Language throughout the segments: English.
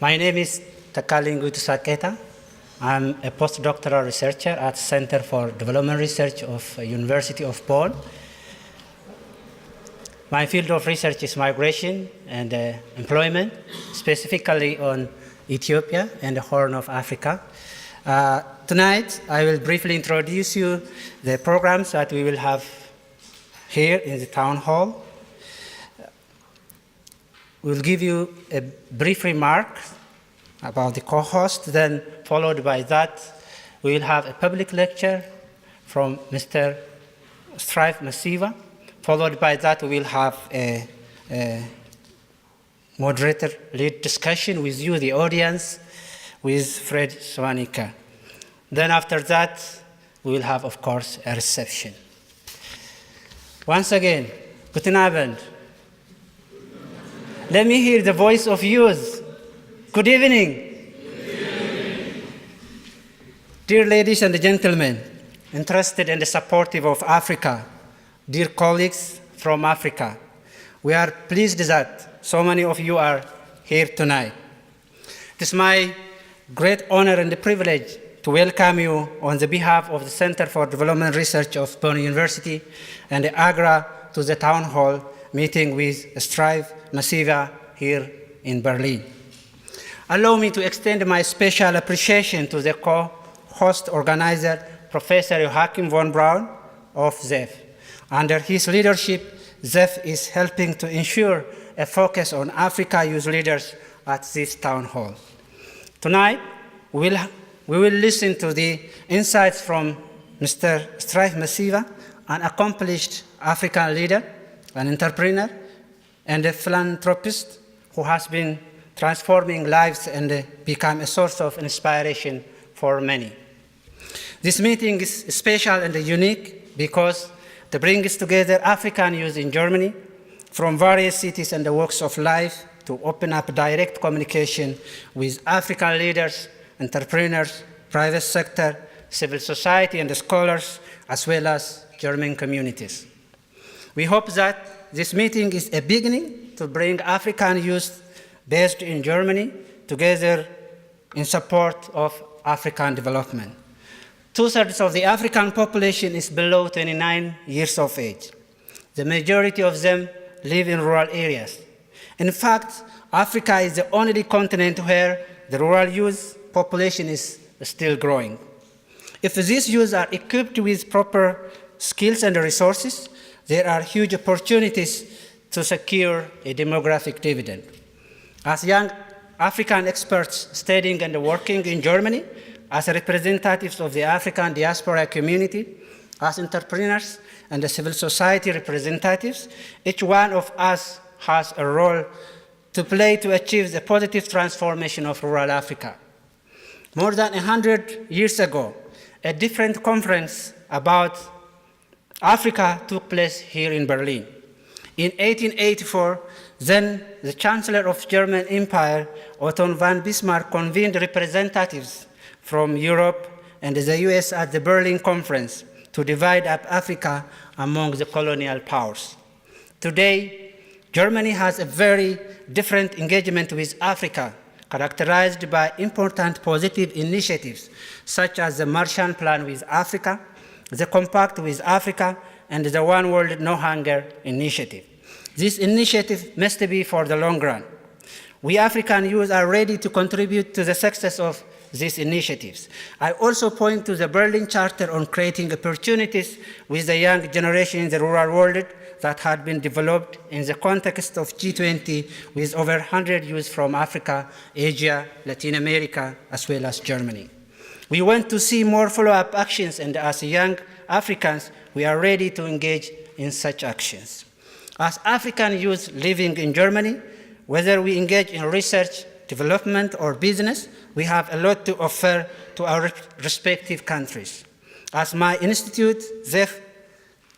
My name is Takalingu Saketa. I'm a postdoctoral researcher at Center for Development Research of University of Bonn. My field of research is migration and employment, specifically on Ethiopia and the Horn of Africa. Tonight, I will briefly introduce you the programs that we will have here in the town hall. We'll give you a brief remark about the co-host, then followed by that, we will have a public lecture from Mr. Strive Masiyiwa. Followed by that, we will have a moderator-led discussion with you, the audience, with Fred Swanika. Then after that, we will have, of course, a reception. Once again, guten Abend. Let me hear the voice of youth. Good evening. Good evening. Dear ladies and gentlemen, interested and supportive of Africa, dear colleagues from Africa, we are pleased that so many of you are here tonight. It is my great honor and privilege to welcome you on the behalf of the Center for Development Research of Bonn University and the AGRA to the Town Hall meeting with Strive Masiyiwa here in Berlin. Allow me to extend my special appreciation to the co-host organizer, Professor Joachim von Braun of ZEF. Under his leadership, ZEF is helping to ensure a focus on Africa youth leaders at this town hall. Tonight, we will listen to the insights from Mr. Strive Masiyiwa, an accomplished African leader, an entrepreneur, and a philanthropist who has been transforming lives and become a source of inspiration for many. This meeting is special and unique because it brings together African youth in Germany from various cities and walks of life to open up direct communication with African leaders, entrepreneurs, private sector, civil society, and scholars, as well as German communities. We hope that this meeting is a beginning to bring African youth based in Germany together in support of African development. Two-thirds of the African population is below 29 years of age. The majority of them live in rural areas. In fact, Africa is the only continent where the rural youth population is still growing. If these youth are equipped with proper skills and resources, there are huge opportunities to secure a demographic dividend. As young African experts studying and working in Germany, as representatives of the African diaspora community, as entrepreneurs and the civil society representatives, each one of us has a role to play to achieve the positive transformation of rural Africa. More than 100 years ago, a different conference about Africa took place here in Berlin. In 1884, then the Chancellor of German Empire, Otto von Bismarck, convened representatives from Europe and the US at the Berlin Conference to divide up Africa among the colonial powers. Today, Germany has a very different engagement with Africa, characterized by important positive initiatives, such as the Marshall Plan with Africa, the Compact with Africa, and the One World No Hunger initiative. This initiative must be for the long run. We African youth are ready to contribute to the success of these initiatives. I also point to the Berlin Charter on creating opportunities with the young generation in the rural world that had been developed in the context of G20 with over 100 youth from Africa, Asia, Latin America, as well as Germany. We want to see more follow-up actions, and as young Africans, we are ready to engage in such actions. As African youth living in Germany, whether we engage in research, development, or business, we have a lot to offer to our respective countries. As my institute, ZEF,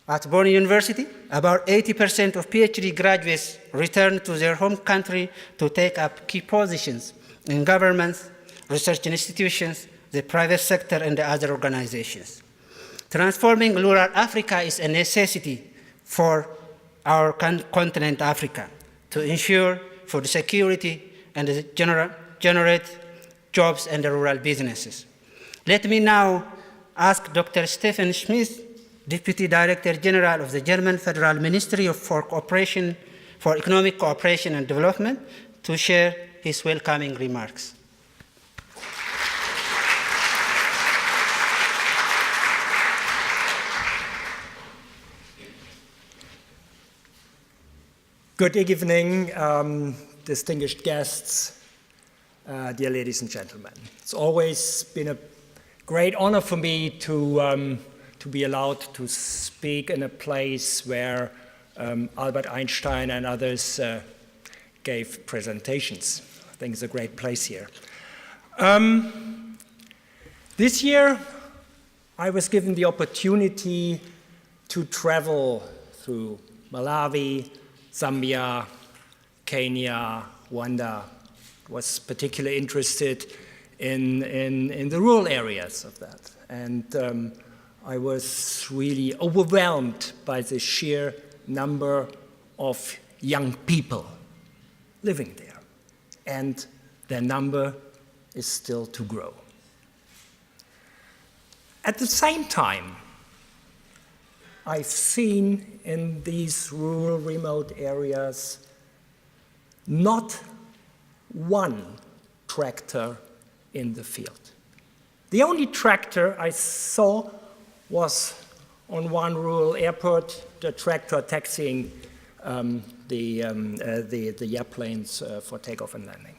at Bonn University, about 80% of PhD graduates return to their home country to take up key positions in governments, research institutions, the private sector, and the other organizations. Transforming rural Africa is a necessity for our continent, Africa, to ensure food security and the generate jobs and rural businesses. Let me now ask Dr. Stephen Schmidt, Deputy Director General of the German Federal Ministry for Economic Cooperation and Development, to share his welcoming remarks. Good evening, distinguished guests, dear ladies and gentlemen. It's always been a great honor for me to be allowed to speak in a place where Albert Einstein and others gave presentations. I think it's a great place here. This year, I was given the opportunity to travel through Malawi, Zambia, Kenya, Rwanda. Was particularly interested in the rural areas of that. And I was really overwhelmed by the sheer number of young people living there. And their number is still to grow. At the same time, I've seen in these rural, remote areas not one tractor in the field. The only tractor I saw was on one rural airport, the tractor taxiing the airplanes for takeoff and landing.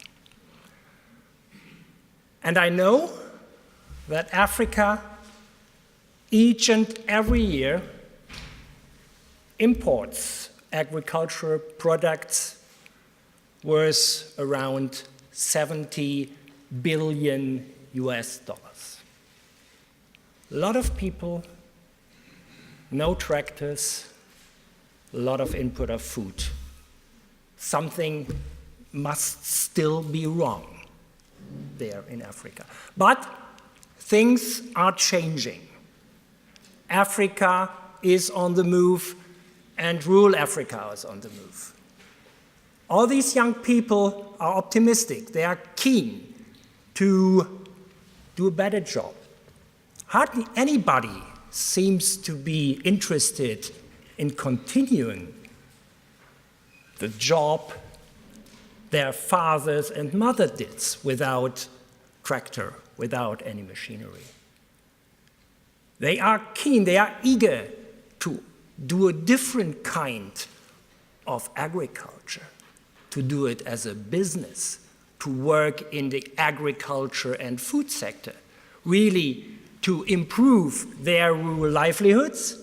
And I know that Africa, each and every year, imports agricultural products worth around 70 billion US dollars. A lot of people, no tractors, a lot of input of food. Something must still be wrong there in Africa. But things are changing. Africa is on the move, and rural Africa is on the move. All these young people are optimistic. They are keen to do a better job. Hardly anybody seems to be interested in continuing the job their fathers and mothers did without tractor, without any machinery. They are keen, they are eager to do a different kind of agriculture, to do it as a business, to work in the agriculture and food sector, really to improve their rural livelihoods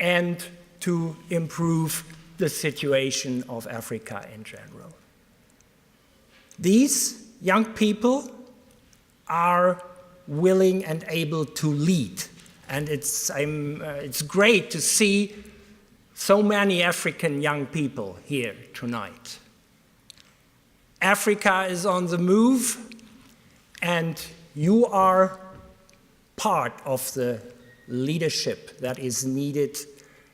and to improve the situation of Africa in general. These young people are willing and able to lead. And it's great to see so many African young people here tonight. Africa is on the move, and you are part of the leadership that is needed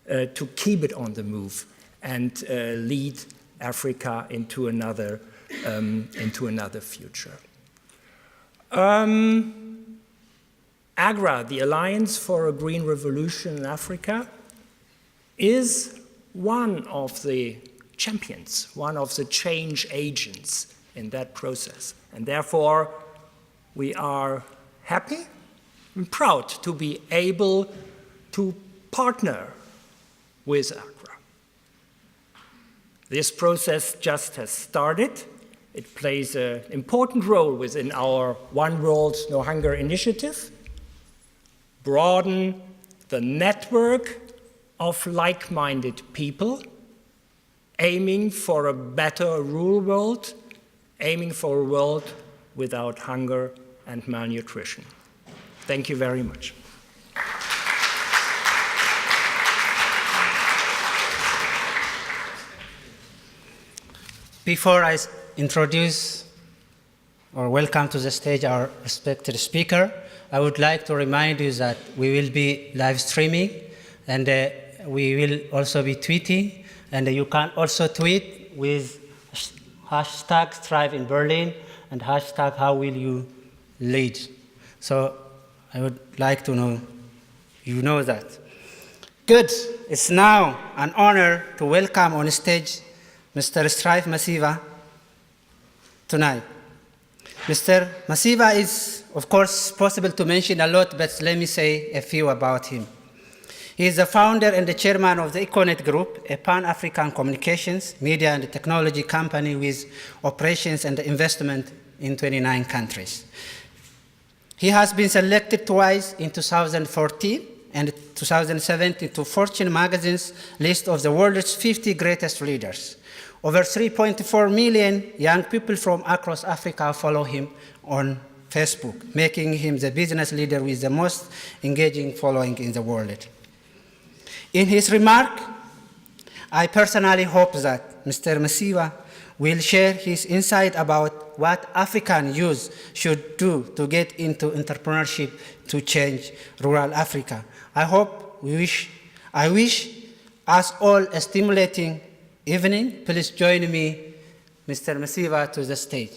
to keep it on the move and lead Africa into another future. AGRA, the Alliance for a Green Revolution in Africa, is one of the champions, one of the change agents in that process. And therefore, we are happy and proud to be able to partner with AGRA. This process just has started. It plays an important role within our One World, No Hunger initiative, broaden the network of like-minded people, aiming for a better rural world, aiming for a world without hunger and malnutrition. Thank you very much. Before I introduce or welcome to the stage our respected speaker, I would like to remind you that we will be live streaming, and we will also be tweeting, and you can also tweet with hashtag Strive in Berlin, and hashtag how will you lead. So I would like to know, you know that. Good. It's now an honor to welcome on stage Mr. Strive Masiyiwa tonight. Mr. Masiyiwa is, of course, possible to mention a lot, but let me say a few about him. He is the founder and the chairman of the Econet Group, a Pan-African communications, media, and technology company with operations and investment in 29 countries. He has been selected twice in 2014 and 2017 to Fortune magazine's list of the world's 50 greatest leaders. Over 3.4 million young people from across Africa follow him on Facebook, making him the business leader with the most engaging following in the world. In his remark, I personally hope that Mr. Masiyiwa will share his insight about what African youth should do to get into entrepreneurship to change rural Africa. I wish us all a stimulating evening. Please join me, Mr. Masiyiwa, to the stage.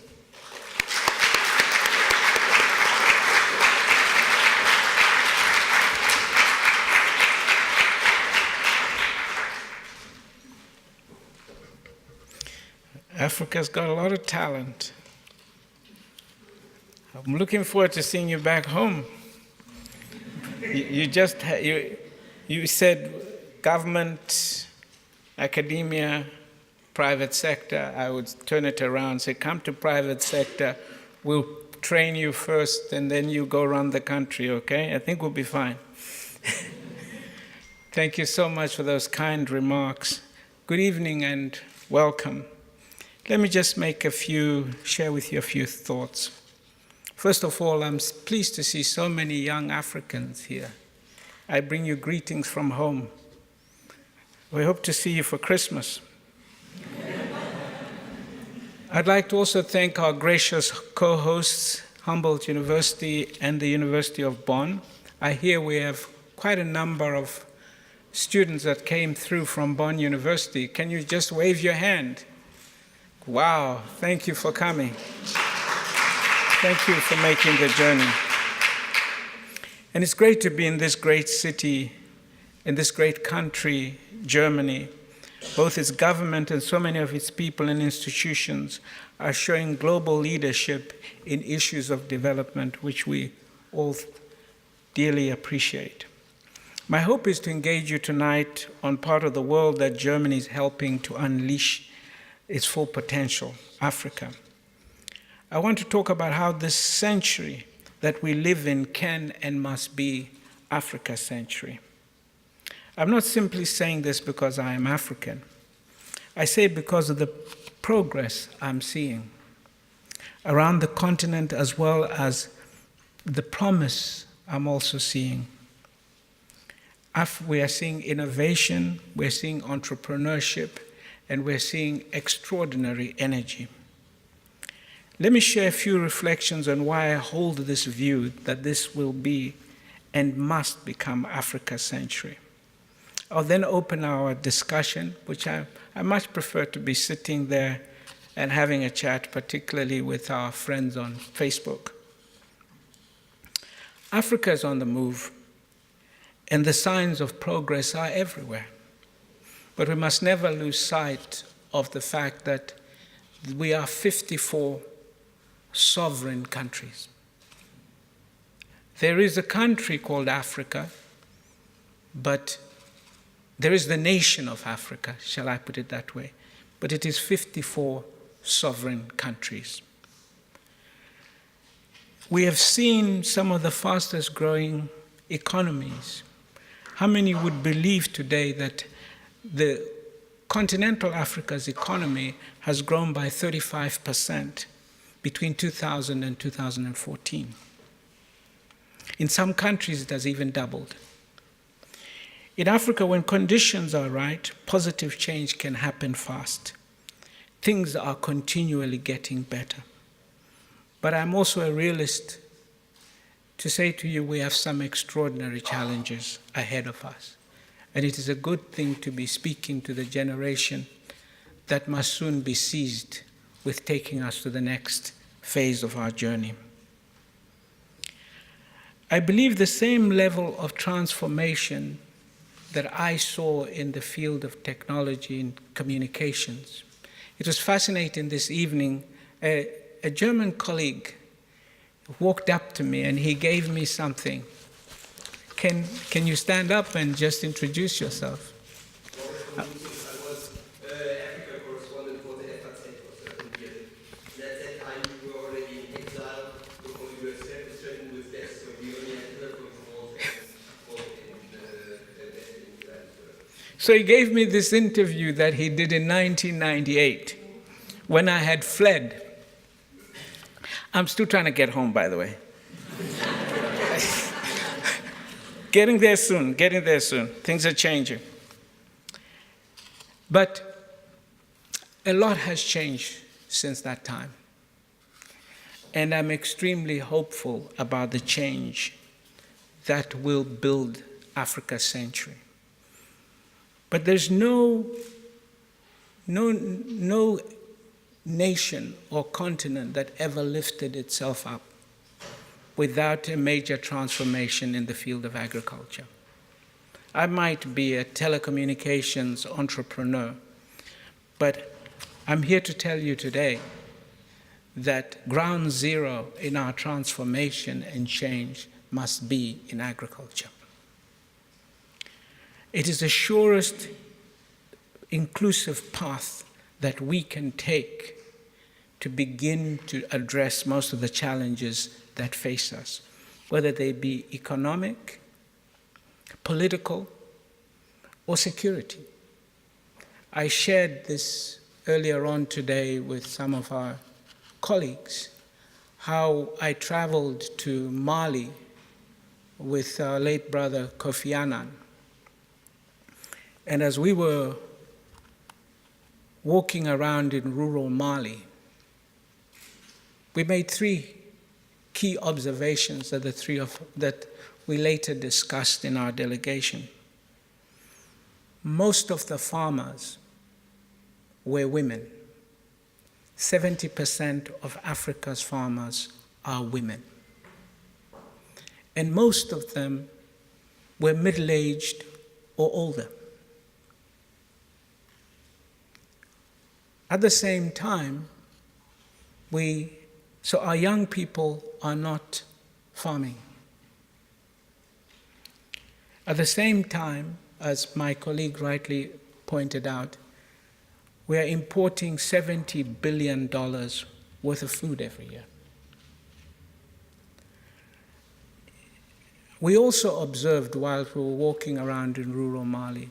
Africa's got a lot of talent. I'm looking forward to seeing you back home. You said government, academia, private sector. I would turn it around, say come to private sector, we'll train you first and then you go run the country, okay? I think we'll be fine. Thank you so much for those kind remarks. Good evening and welcome. Let me just share with you a few thoughts. First of all, I'm pleased to see so many young Africans here. I bring you greetings from home. We hope to see you for Christmas. I'd like to also thank our gracious co-hosts, Humboldt University and the University of Bonn. I hear we have quite a number of students that came through from Bonn University. Can you just wave your hand? Wow, thank you for coming. Thank you for making the journey. And it's great to be in this great city, in this great country, Germany. Both its government and so many of its people and institutions are showing global leadership in issues of development, which we all dearly appreciate. My hope is to engage you tonight on part of the world that Germany is helping to unleash its full potential, Africa. I want to talk about how this century that we live in can and must be Africa's century. I'm not simply saying this because I am African. I say it because of the progress I'm seeing around the continent, as well as the promise I'm also seeing. We are seeing innovation, we're seeing entrepreneurship, and we're seeing extraordinary energy. Let me share a few reflections on why I hold this view that this will be and must become Africa's century. I'll then open our discussion, which I much prefer to be sitting there and having a chat, particularly with our friends on Facebook. Africa is on the move, and the signs of progress are everywhere. But we must never lose sight of the fact that we are 54 sovereign countries. There is a country called Africa, but there is the nation of Africa, shall I put it that way, but it is 54 sovereign countries. We have seen some of the fastest growing economies. How many would believe today that the continental Africa's economy has grown by 35% between 2000 and 2014? In some countries, it has even doubled. In Africa, when conditions are right, positive change can happen fast. Things are continually getting better. But I'm also a realist to say to you, we have some extraordinary challenges ahead of us. And it is a good thing to be speaking to the generation that must soon be seized with taking us to the next phase of our journey. I believe the same level of transformation that I saw in the field of technology and communications. It was fascinating this evening. A German colleague walked up to me and he gave me something. Can you stand up and just introduce yourself? I was Africa correspondent for the FAZ for 7 years. And at that time, we were already in exile, so we were threatened with death, so we only had telephone calls and So he gave me this interview that he did in 1998 when I had fled. I'm still trying to get home, by the way. Getting there soon. Things are changing. But a lot has changed since that time. And I'm extremely hopeful about the change that will build Africa's century. But there's no nation or continent that ever lifted itself up without a major transformation in the field of agriculture. I might be a telecommunications entrepreneur, but I'm here to tell you today that ground zero in our transformation and change must be in agriculture. It is the surest inclusive path that we can take to begin to address most of the challenges that face us, whether they be economic, political, or security. I shared this earlier on today with some of our colleagues, how I traveled to Mali with our late brother Kofi Annan. And as we were walking around in rural Mali, we made 3 key observations that we later discussed in our delegation. Most of the farmers were women. 70% of Africa's farmers are women. And most of them were middle-aged or older. At the same time, so our young people are not farming. At the same time, as my colleague rightly pointed out, we are importing $70 billion worth of food every year. We also observed while we were walking around in rural Mali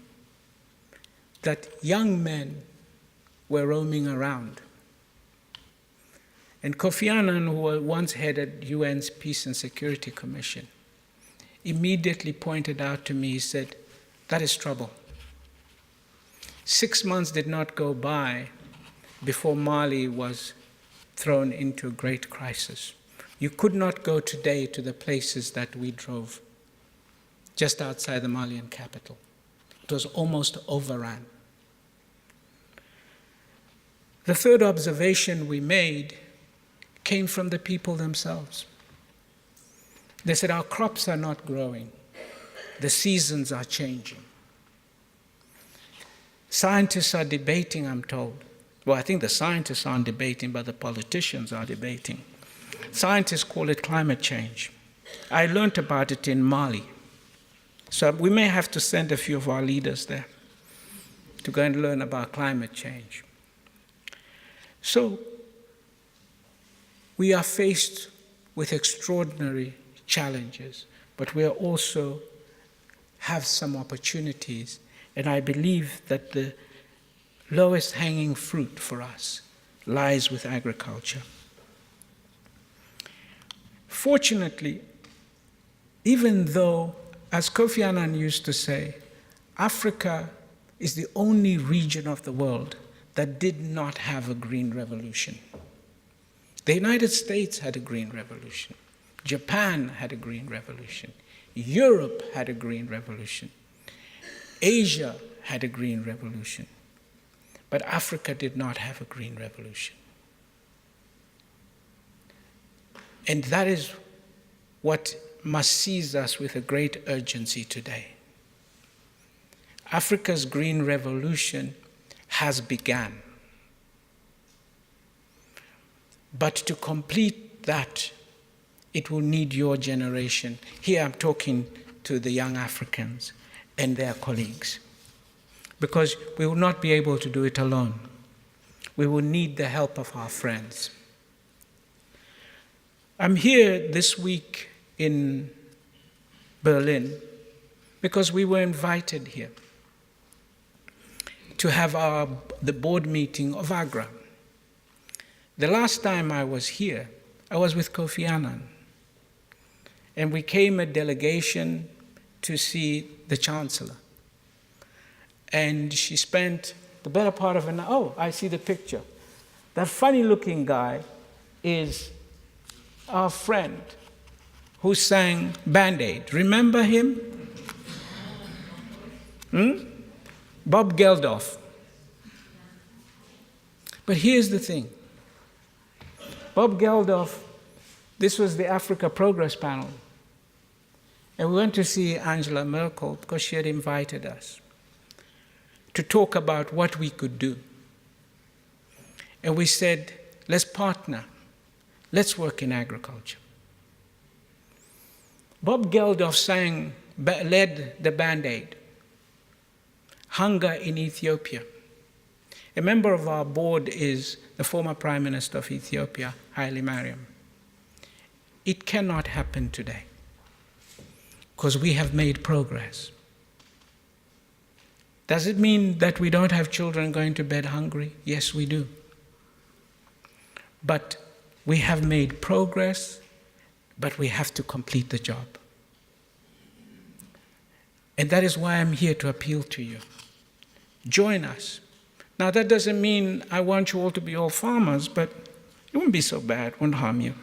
that young men were roaming around. And Kofi Annan, who once headed UN's Peace and Security Commission, immediately pointed out to me, he said, that is trouble. 6 months did not go by before Mali was thrown into a great crisis. You could not go today to the places that we drove just outside the Malian capital. It was almost overrun. The third observation we made came from the people themselves. They said, our crops are not growing. The seasons are changing. Scientists are debating, I'm told. Well, I think the scientists aren't debating, but the politicians are debating. Scientists call it climate change. I learned about it in Mali. So we may have to send a few of our leaders there to go and learn about climate change. So we are faced with extraordinary challenges, but we are also have some opportunities. And I believe that the lowest hanging fruit for us lies with agriculture. Fortunately, even though, as Kofi Annan used to say, Africa is the only region of the world that did not have a green revolution. The United States had a green revolution. Japan had a green revolution. Europe had a green revolution. Asia had a green revolution. But Africa did not have a green revolution. And that is what must seize us with a great urgency today. Africa's green revolution has begun. But to complete that, it will need your generation. Here I'm talking to the young Africans and their colleagues, because we will not be able to do it alone. We will need the help of our friends. I'm here this week in Berlin because we were invited here to have the board meeting of AGRA. The last time I was here, I was with Kofi Annan, and we came a delegation to see the Chancellor. And she spent the better part of an hour. Oh, I see the picture. That funny-looking guy is our friend who sang Band-Aid. Remember him? Bob Geldof. But here's the thing. Bob Geldof, this was the Africa Progress panel. And we went to see Angela Merkel because she had invited us to talk about what we could do. And we said, let's partner. Let's work in agriculture. Bob Geldof led the Band-Aid, Hunger in Ethiopia. A member of our board is the former Prime Minister of Ethiopia, Haile Mariam. It cannot happen today because we have made progress. Does it mean that we don't have children going to bed hungry? Yes, we do. But we have made progress, but we have to complete the job. And that is why I'm here to appeal to you. Join us. Now, that doesn't mean I want you all to be all farmers, but it wouldn't be so bad, wouldn't harm you.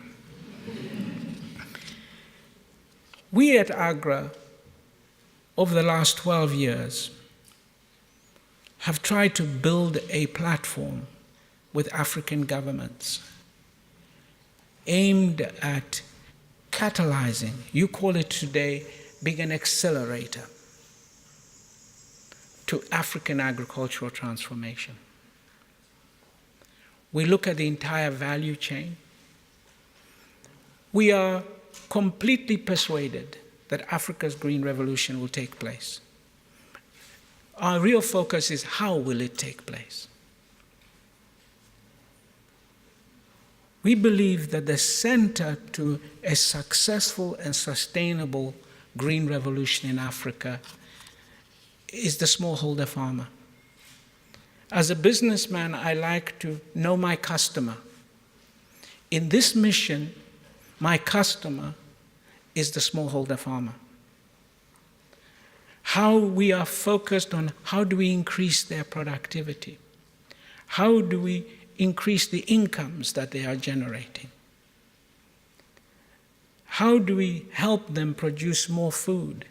We at AGRA, over the last 12 years, have tried to build a platform with African governments aimed at catalyzing, you call it today, being an accelerator to African agricultural transformation. We look at the entire value chain. We are completely persuaded that Africa's green revolution will take place. Our real focus is how will it take place? We believe that the center to a successful and sustainable green revolution in Africa is the smallholder farmer. As a businessman, I like to know my customer. In this mission, my customer is the smallholder farmer. How we are focused on how do we increase their productivity? How do we increase the incomes that they are generating? How do we help them produce more food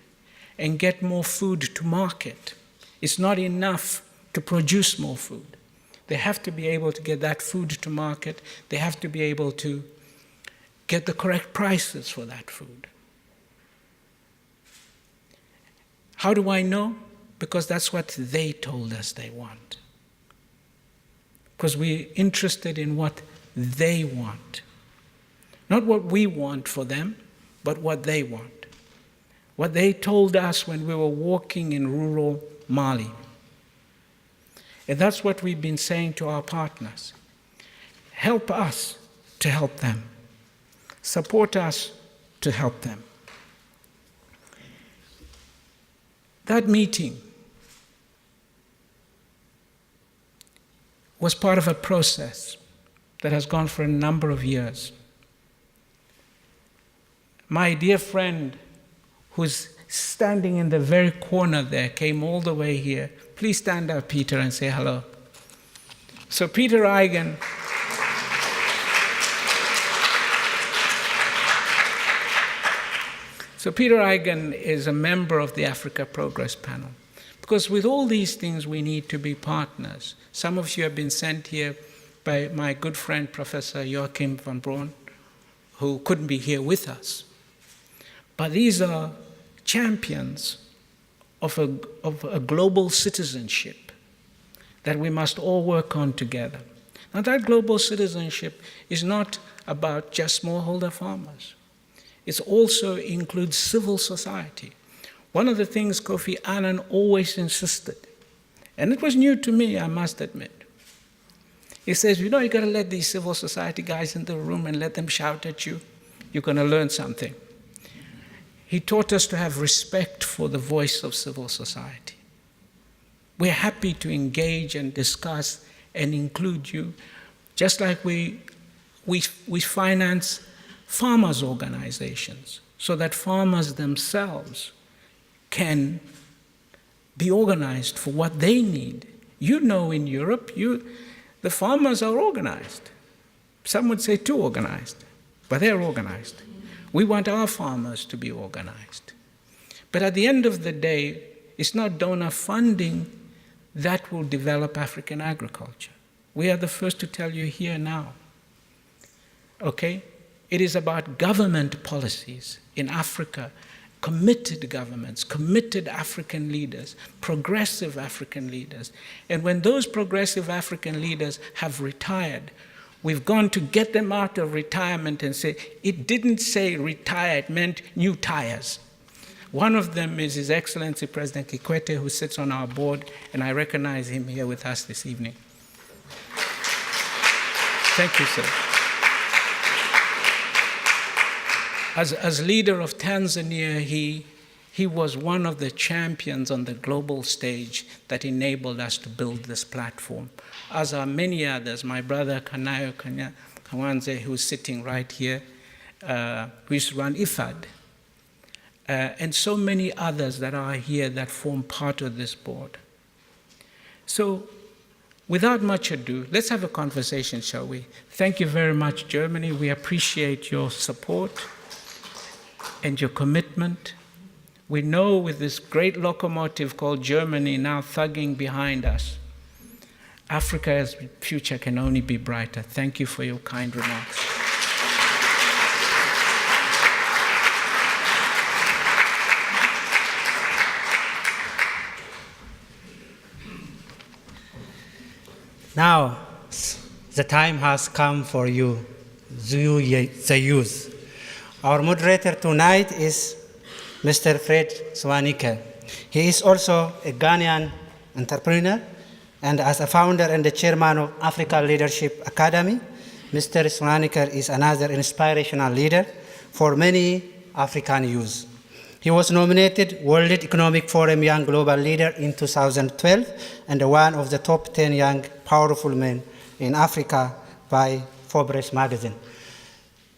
and get more food to market? It's not enough to produce more food. They have to be able to get that food to market. They have to be able to get the correct prices for that food. How do I know? Because that's what they told us they want. Because we're interested in what they want. Not what we want for them, but what they want. What they told us when we were walking in rural Mali. And that's what we've been saying to our partners. Help us to help them. Support us to help them. That meeting was part of a process that has gone for a number of years. My dear friend, who's standing in the very corner there, came all the way here. Please stand up, Peter, and say hello. So Peter Eigen, is a member of the Africa Progress Panel. Because with all these things, we need to be partners. Some of you have been sent here by my good friend, Professor Joachim van Braun, who couldn't be here with us. But these are champions of a global citizenship that we must all work on together. Now, that global citizenship is not about just smallholder farmers. It also includes civil society. One of the things Kofi Annan always insisted, and it was new to me, I must admit. He says, you know, you got to let these civil society guys in the room and let them shout at you. You're going to learn something. He taught us to have respect for the voice of civil society. We're happy to engage and discuss and include you, just like we finance farmers' organizations so that farmers themselves can be organized for what they need. You know, in Europe, the farmers are organized. Some would say too organized, but they're organized. We want our farmers to be organized. But at the end of the day, it's not donor funding that will develop African agriculture. We are the first to tell you here now. Okay? It is about government policies in Africa, committed governments, committed African leaders, progressive African leaders. And when those progressive African leaders have retired, we've gone to get them out of retirement and say, it didn't say retire, it meant new tires. One of them is His Excellency President Econet, who sits on our board, and I recognize him here with us this evening. Thank you, sir. As leader of Tanzania, he was one of the champions on the global stage that enabled us to build this platform. As are many others, my brother Kanayo Kawanze, who's sitting right here, who used to run IFAD, and so many others that are here that form part of this board. So, without much ado, let's have a conversation, shall we? Thank you very much, Germany. We appreciate your support and your commitment. We know with this great locomotive called Germany now thugging behind us, Africa's future can only be brighter. Thank you for your kind remarks. Now, the time has come for you, the youth. Our moderator tonight is Mr. Fred Swanika. He is also a Ghanaian entrepreneur, and as a founder and the chairman of Africa Leadership Academy, Mr. Swanika is another inspirational leader for many African youth. He was nominated World Economic Forum Young Global Leader in 2012 and one of the top 10 young powerful men in Africa by Forbes magazine.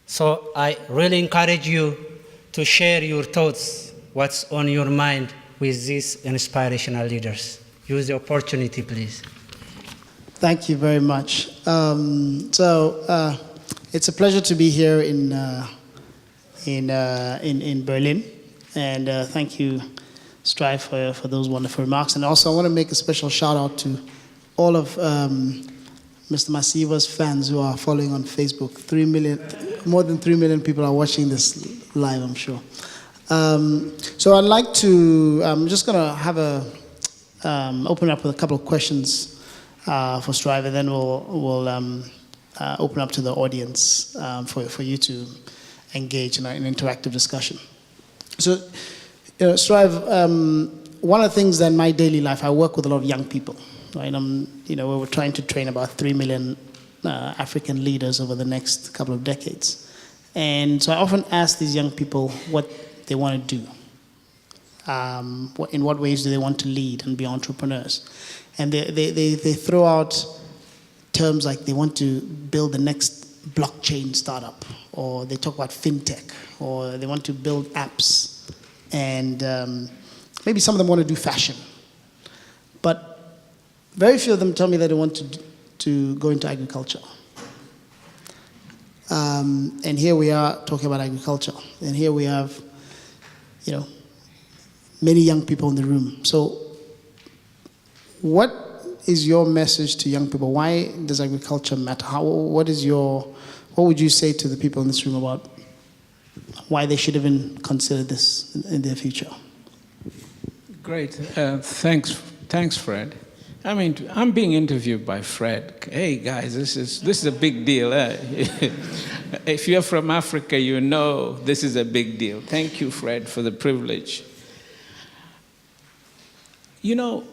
So I really encourage you to share your thoughts, what's on your mind with these inspirational leaders. Use the opportunity, please. Thank you very much. It's a pleasure to be here in Berlin, and thank you, Strive, for those wonderful remarks. And also, I want to make a special shout out to all of Mr. Masiyiwa's fans who are following on Facebook. More than 3 million people are watching this live, I'm sure. So I'd like to, I'm just going to have open up with a couple of questions for Strive, and then we'll open up to the audience for you to engage in an interactive discussion. So, Strive, one of the things that in my daily life, I work with a lot of young people, right? We're trying to train about 3 million African leaders over the next couple of decades. And so I often ask these young people what they want to do. In what ways do they want to lead and be entrepreneurs? And they throw out terms like they want to build the next blockchain startup, or they talk about fintech, or they want to build apps, and maybe some of them want to do fashion. But very few of them tell me that they want to go into agriculture. And here we are talking about agriculture, and here we have, many young people in the room. So what is your message to young people? Why does agriculture matter? What what would you say to the people in this room about why they should even consider this in their future? Great. Thanks, Fred. I mean, I'm being interviewed by Fred. Hey, guys, this is a big deal. If you're from Africa, you know this is a big deal. Thank you, Fred, for the privilege. You know,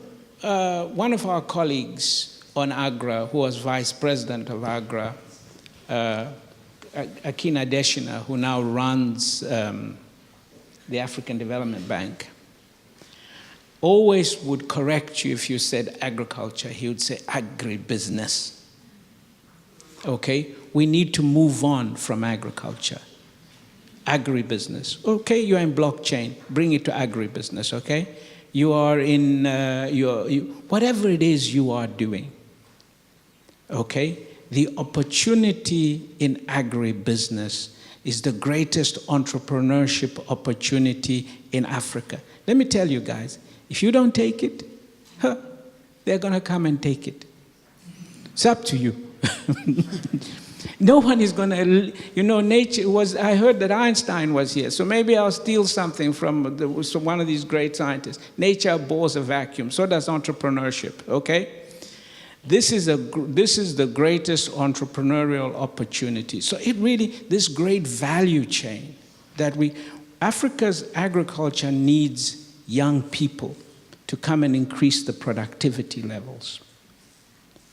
one of our colleagues on AGRA, who was vice president of AGRA, Akina Deshina, who now runs the African Development Bank, always would correct you if you said agriculture. He would say agribusiness. Okay? We need to move on from agriculture. Agribusiness. Okay, you're in blockchain. Bring it to agribusiness, okay? You are in, whatever it is you are doing, okay? The opportunity in agribusiness is the greatest entrepreneurship opportunity in Africa. Let me tell you guys, if you don't take it, they're going to come and take it. It's up to you. No one is going to, you know, nature was, I heard that Einstein was here, so maybe I'll steal something from one of these great scientists. Nature abhors a vacuum, so does entrepreneurship, okay? This is the greatest entrepreneurial opportunity. So it really, this great value chain that Africa's agriculture needs young people to come and increase the productivity levels.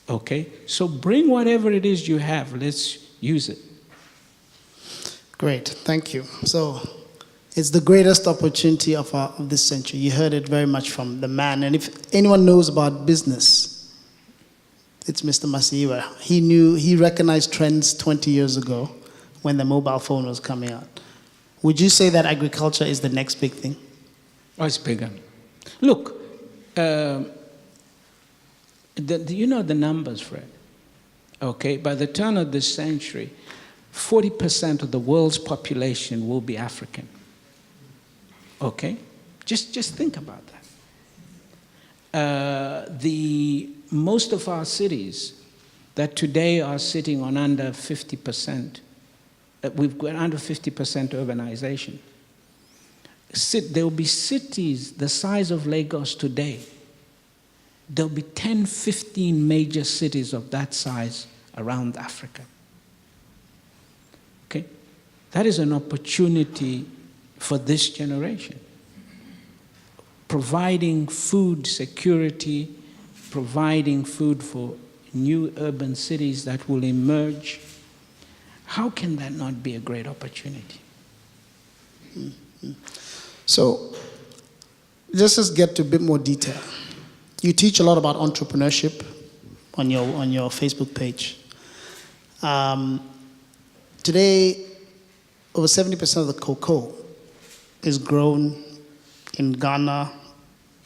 Okay? So bring whatever it is you have, let's use it. Great, thank you. So it's the greatest opportunity of this century. You heard it very much from the man. And if anyone knows about business, it's Mr. Masiyiwa. He recognized trends 20 years ago when the mobile phone was coming out. Would you say that agriculture is the next big thing? Oh, it's bigger. Look, you know the numbers, Fred. Okay, by the turn of this century, 40% of the world's population will be African. Okay, just think about that. Most of our cities that today are sitting on under 50%, we've got under 50% urbanization. There will be cities the size of Lagos today. There'll be 10, 15 major cities of that size around Africa. Okay? That is an opportunity for this generation. Providing food security, providing food for new urban cities that will emerge. How can that not be a great opportunity? Mm-hmm. So, let's get to a bit more detail. You teach a lot about entrepreneurship on your Facebook page. Today, over 70% of the cocoa is grown in Ghana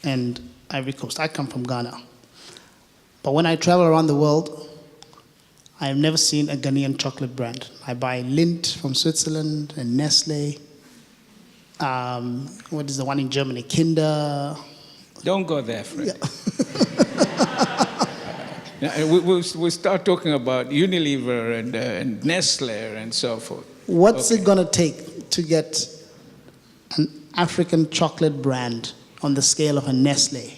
and Ivory Coast. I come from Ghana. But when I travel around the world, I have never seen a Ghanaian chocolate brand. I buy Lindt from Switzerland and Nestle. What is the one in Germany? Kinder. Don't go there, Fred. Yeah. We'll start talking about Unilever and Nestle and so forth. What's it going to take to get an African chocolate brand on the scale of a Nestle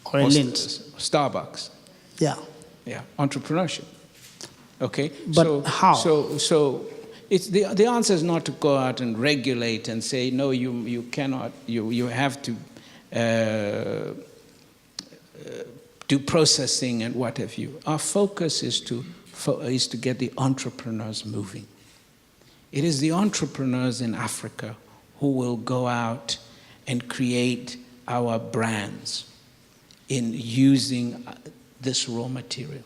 or a Lindt? Starbucks. Yeah. Yeah, entrepreneurship. Okay? But how? So it's the answer is not to go out and regulate and say, no, you cannot, you have to do processing and what have you. Our focus is to get the entrepreneurs moving. It is the entrepreneurs in Africa who will go out and create our brands in using this raw material.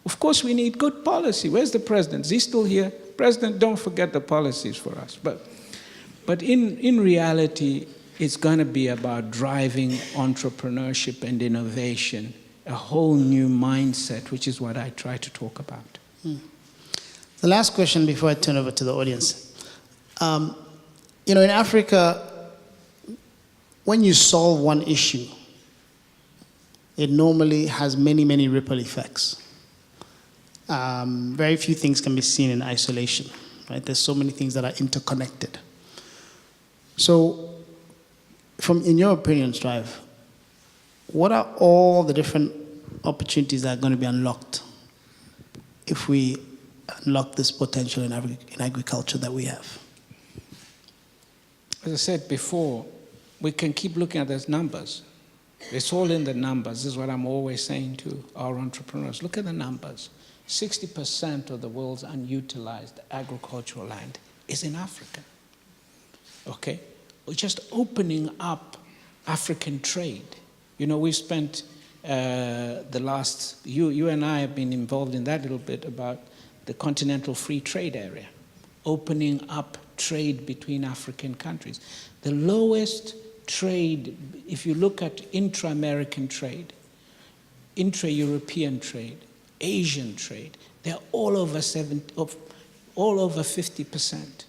Of course, we need good policy. Where's the president? Is he still here? President, don't forget the policies for us. But in reality, it's going to be about driving entrepreneurship and innovation, a whole new mindset, which is what I try to talk about. The last question before I turn over to the audience. In Africa, when you solve one issue, it normally has many, many ripple effects. very few things can be seen in isolation, right? There's so many things that are interconnected. So, in your opinion, Strive, what are all the different opportunities that are going to be unlocked if we unlock this potential in agriculture that we have? As I said before, we can keep looking at those numbers. It's all in the numbers. This is what I'm always saying to our entrepreneurs. Look at the numbers. 60% of the world's unutilized agricultural land is in Africa. Okay? We're just opening up African trade. You know, we've spent the last, you and I have been involved in that a little bit about the Continental Free Trade Area, opening up trade between African countries. The lowest trade, if you look at intra-American trade, intra-European trade, Asian trade, they're all over 50%.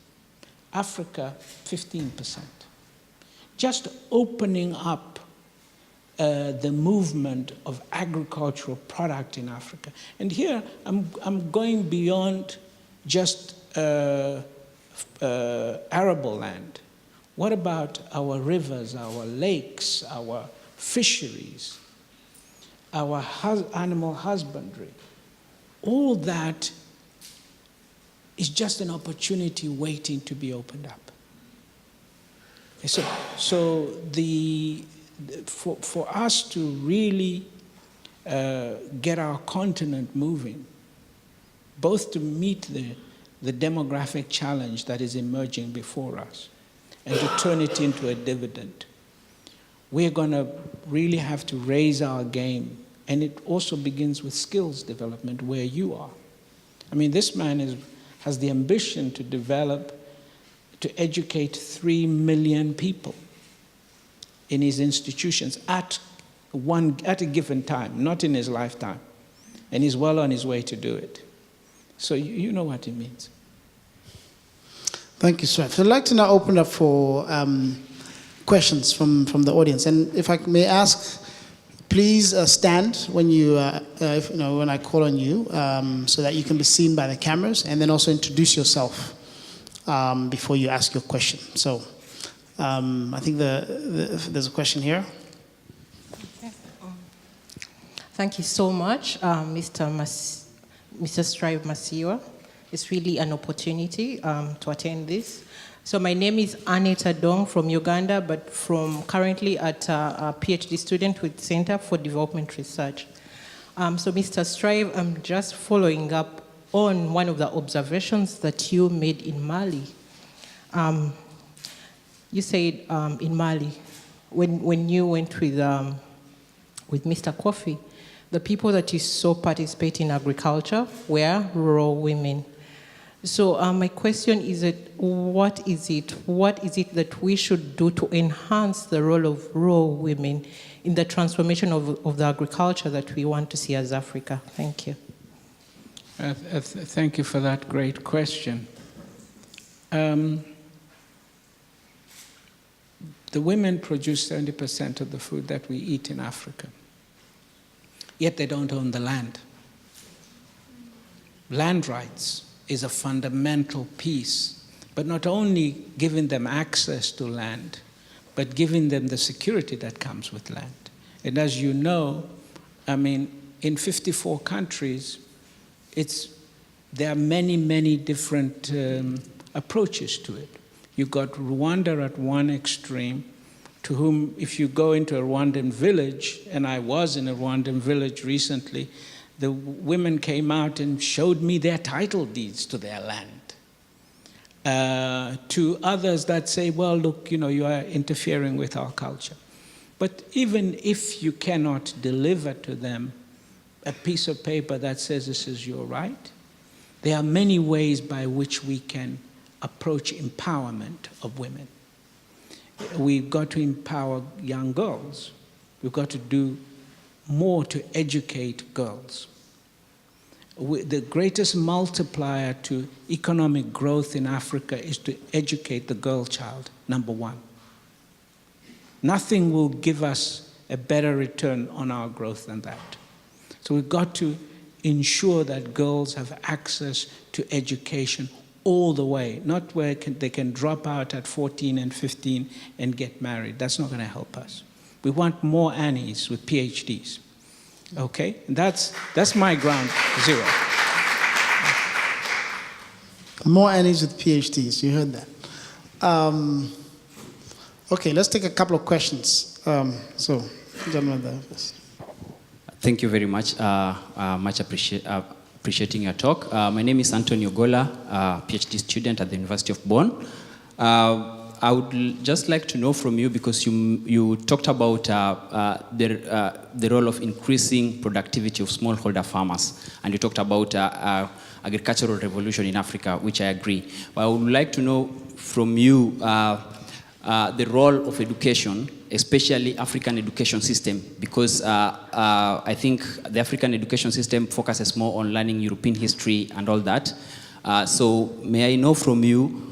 Africa, 15%. Just opening up the movement of agricultural product in Africa. And here, I'm going beyond just arable land. What about our rivers, our lakes, our fisheries, our animal husbandry? All that is just an opportunity waiting to be opened up. So for us to really get our continent moving, both to meet the demographic challenge that is emerging before us and to turn it into a dividend, we're going to really have to raise our game. And it also begins with skills development where you are. I mean, this man has the ambition to educate 3 million people in his institutions at a given time, not in his lifetime. And he's well on his way to do it. So you know what it means. Thank you, Strive. So I'd like to now open up for questions from the audience. And if I may ask, please stand when when I call on you, so that you can be seen by the cameras, and then also introduce yourself before you ask your question. So I think there's a question here. Okay. Thank you so much, Mr. Strive Masiyiwa. It's really an opportunity to attend this. So my name is Anita Dong from Uganda, but currently at a PhD student with Center for Development Research. So Mr. Strive, I'm just following up on one of the observations that you made in Mali. You said in Mali, when you went with Mr. Kofi, the people that you saw participate in agriculture were rural women. So my question is what is it that we should do to enhance the role of rural women in the transformation of the agriculture that we want to see as Africa? Thank you. Thank you for that great question. The women produce 70% of the food that we eat in Africa, yet they don't own the land. Land rights is a fundamental piece, but not only giving them access to land, but giving them the security that comes with land. And as you know, I mean, in 54 countries, there are many, many different approaches to it. You've got Rwanda at one extreme, to whom, if you go into a Rwandan village, and I was in a Rwandan village recently, the women came out and showed me their title deeds to their land. To others that say, well, look, you are interfering with our culture. But even if you cannot deliver to them a piece of paper that says this is your right, there are many ways by which we can approach empowerment of women. We've got to empower young girls. We've got to do more to educate girls. The greatest multiplier to economic growth in Africa is to educate the girl child, number one. Nothing will give us a better return on our growth than that. So we've got to ensure that girls have access to education all the way, not where they can drop out at 14 and 15 and get married. That's not going to help us. We want more Annies with PhDs. Okay? That's my ground zero. More Annies with PhDs, you heard that. Okay, let's take a couple of questions. So, gentleman there first. Thank you very much. Much appreciating your talk. My name is Antonio Gola, PhD student at the University of Bonn. I would just like to know from you, because you talked about the role of increasing productivity of smallholder farmers, and you talked about agricultural revolution in Africa, which I agree. But I would like to know from you the role of education, especially African education system, because I think the African education system focuses more on learning European history and all that. So may I know from you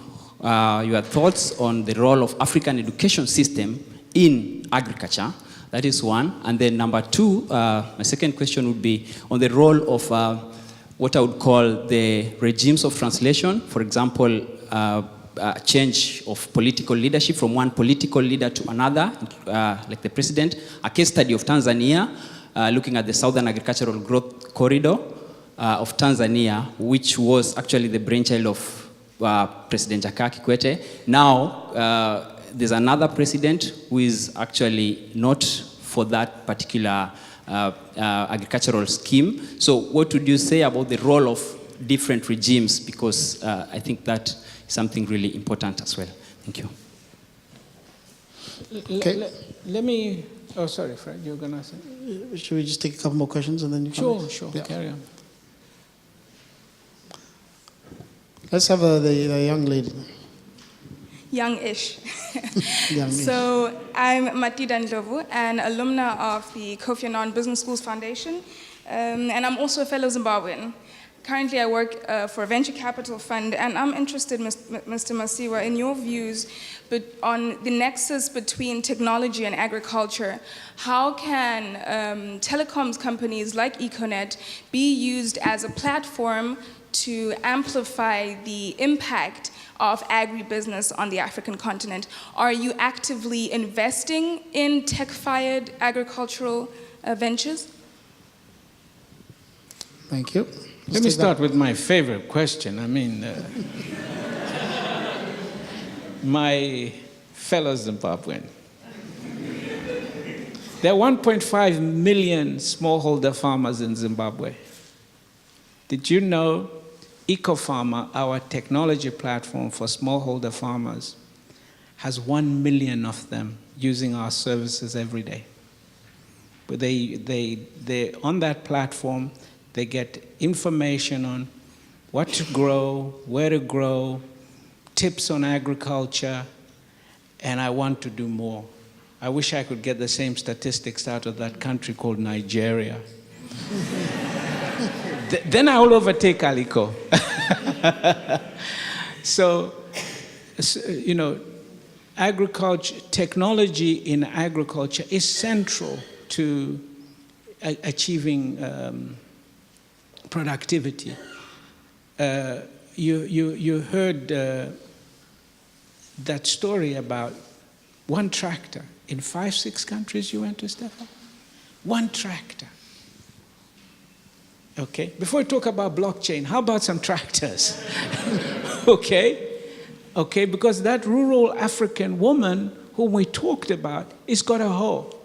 your thoughts on the role of African education system in agriculture? That is one. And then number two, my second question would be on the role of what I would call the regimes of translation. For example, change of political leadership from one political leader to another, like the president. A case study of Tanzania, looking at the Southern Agricultural Growth Corridor of Tanzania, which was actually the brainchild of President Jakaya Kikwete. Now, there's another president who is actually not for that particular agricultural scheme. So what would you say about the role of different regimes? Because I think that is something really important as well. Thank you. Okay. Let me, oh, sorry, Fred, you were going to say? Should we just take a couple more questions and then you Sure, sure, yeah. Carry on. Let's have the young lady. Young-ish. Young-ish. So I'm Matida Ndlovu, an alumna of the Kofi Annan Business Schools Foundation, and I'm also a fellow Zimbabwean. Currently, I work for a venture capital fund, and I'm interested, Mr. Masiyiwa, in your views on the nexus between technology and agriculture. How can telecoms companies like Econet be used as a platform to amplify the impact of agribusiness on the African continent? Are you actively investing in tech-fired agricultural ventures? Thank you. Let me start with my favorite question. I mean, my fellow Zimbabwean. There are 1.5 million smallholder farmers in Zimbabwe. Did you know EcoFarmer, our technology platform for smallholder farmers, has 1 million of them using our services every day? But they on that platform, they get information on what to grow, where to grow, tips on agriculture, and I want to do more. I wish I could get the same statistics out of that country called Nigeria. Then I will overtake Aliko. So, you know, agriculture, technology in agriculture is central to achieving productivity. You heard that story about one tractor in 5-6 countries you went to, Stefan? One tractor. Okay, before we talk about blockchain, how about some tractors? Okay, because that rural African woman whom we talked about has got a hoe.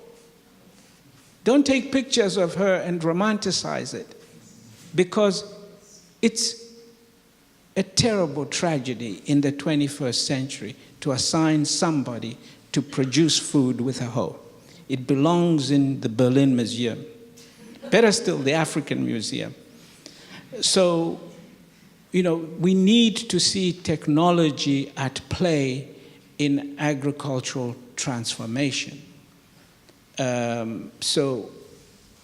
Don't take pictures of her and romanticize it, because it's a terrible tragedy in the 21st century to assign somebody to produce food with a hoe. It belongs in the Berlin Museum. Better still, the African Museum. So, you know, we need to see technology at play in agricultural transformation. So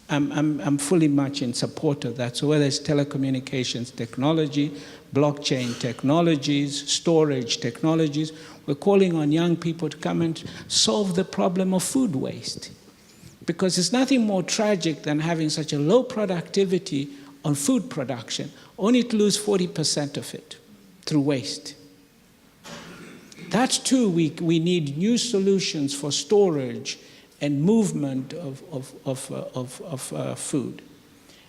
I'm fully much in support of that. So whether it's telecommunications technology, blockchain technologies, storage technologies, we're calling on young people to come and solve the problem of food waste. Because it's nothing more tragic than having such a low productivity on food production, only to lose 40% of it through waste. That's too, we need new solutions for storage and movement of food.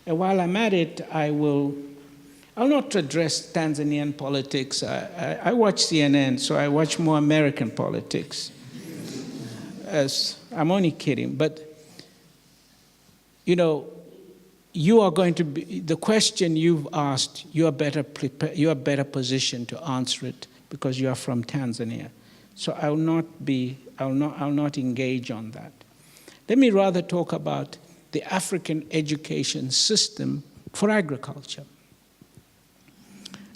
And while I'm at it, I'll not address Tanzanian politics. I watch CNN, so I watch more American politics. I'm only kidding, but you are going to be, the question you've asked, you are better positioned to answer it because you are from Tanzania. So I'll not engage on that. Let me rather talk about the African education system for agriculture.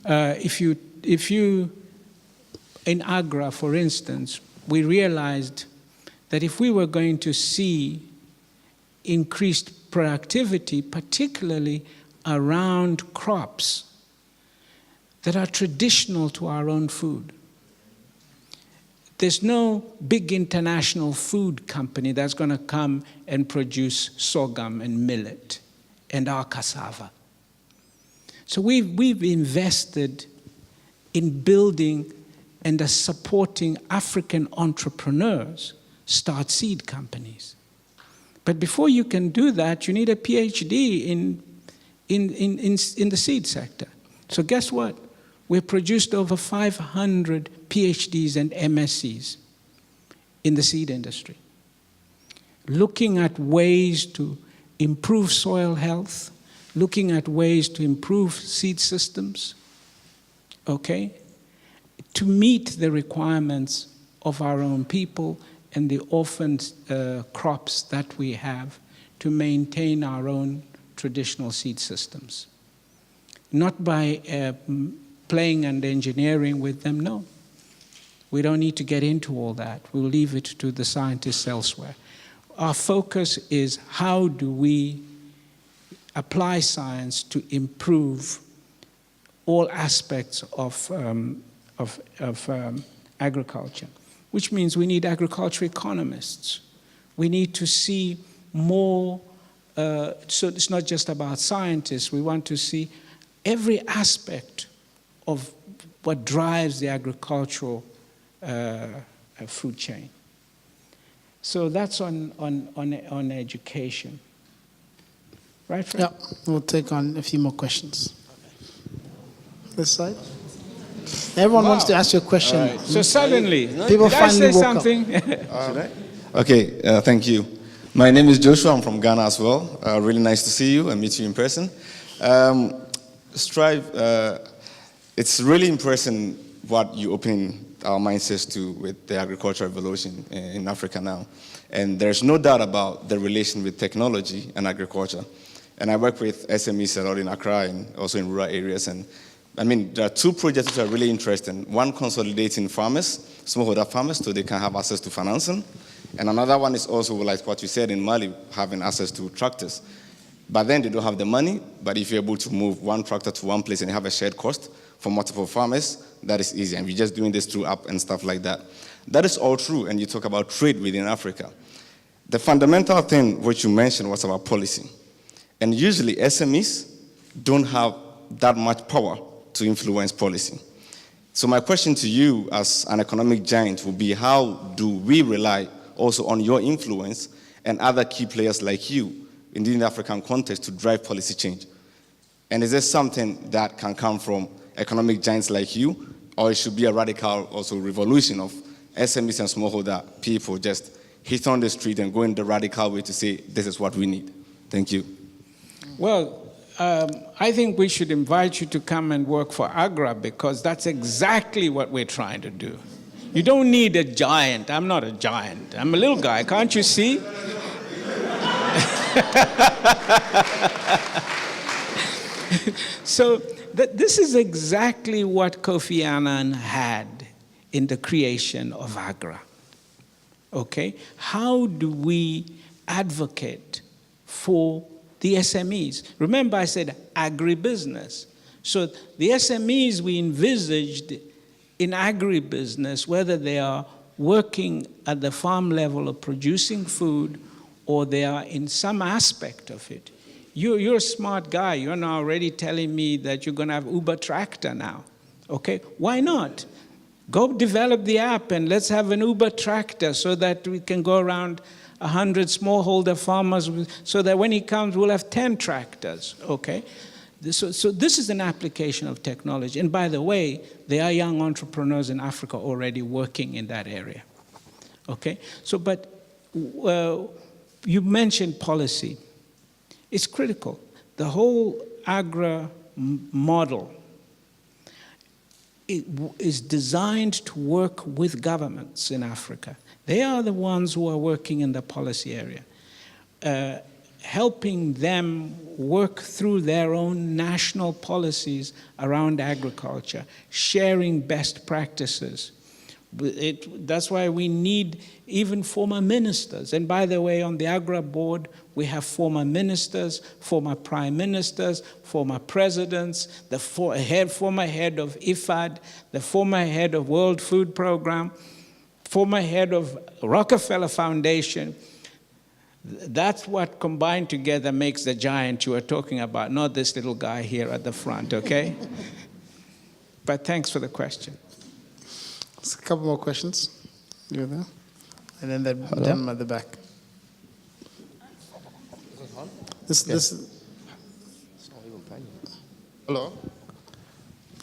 If you, in AGRA, for instance, we realized that if we were going to see increased productivity, particularly around crops that are traditional to our own food, there's no big international food company that's going to come and produce sorghum and millet and our cassava. So we've invested in building and supporting African entrepreneurs start seed companies. But before you can do that, you need a PhD in the seed sector. So guess what? We've produced over 500 PhDs and MScs in the seed industry, looking at ways to improve soil health, looking at ways to improve seed systems, okay, to meet the requirements of our own people and the orphan crops that we have to maintain our own traditional seed systems. Not by playing and engineering with them, no. We don't need to get into all that. We'll leave it to the scientists elsewhere. Our focus is how do we apply science to improve all aspects of agriculture, which means we need agriculture economists. We need to see more, so it's not just about scientists. We want to see every aspect of what drives the agricultural food chain. So that's on education. Right, Fred? Yeah, we'll take on a few more questions. This side. Everyone wants to ask you a question. Right. So suddenly, people did I say finally woke something? up. Okay, thank you. My name is Joshua. I'm from Ghana as well. Really nice to see you and meet you in person. Strive, it's really impressive what you open our mindsets to with the agricultural revolution in Africa now. And there's no doubt about the relation with technology and agriculture. And I work with SMEs a lot in Accra and also in rural areas. And I mean, there are two projects which are really interesting. One, consolidating farmers, smallholder farmers, so they can have access to financing. And another one is also, like what you said in Mali, having access to tractors. But then they don't have the money, but if you're able to move one tractor to one place and have a shared cost for multiple farmers, that is easy. And we're just doing this through app and stuff like that. That is all true, and you talk about trade within Africa. The fundamental thing which you mentioned was about policy. And usually SMEs don't have that much power to influence policy. So my question to you as an economic giant will be, how do we rely also on your influence and other key players like you in the African context to drive policy change? And is there something that can come from economic giants like you, or it should be a radical also revolution of SMEs and smallholder people just hit on the street and go in the radical way to say, this is what we need? Thank you. Well, I think we should invite you to come and work for AGRA, because that's exactly what we're trying to do. You don't need a giant. I'm not a giant. I'm a little guy. Can't you see? So this is exactly what Kofi Annan had in the creation of AGRA. Okay? How do we advocate for the SMEs? Remember, I said agribusiness. So the SMEs we envisaged in agribusiness, whether they are working at the farm level of producing food or they are in some aspect of it, You're a smart guy. You're now already telling me that you're going to have Uber tractor now. Okay, why not? Go develop the app and let's have an Uber tractor so that we can go around 100 smallholder farmers so that when he comes, we'll have 10 tractors, okay? So this is an application of technology. And by the way, there are young entrepreneurs in Africa already working in that area, okay? So, but you mentioned policy. It's critical. The whole AGRA model is designed to work with governments in Africa. They are the ones who are working in the policy area, helping them work through their own national policies around agriculture, sharing best practices. That's why we need even former ministers. And by the way, on the AGRA board, we have former ministers, former prime ministers, former presidents, the former head of IFAD, the former head of World Food Program, former head of Rockefeller Foundation. That's what combined together makes the giant you are talking about, not this little guy here at the front, okay? But thanks for the question. Just a couple more questions. You there? And then that gentleman at the back. Hello?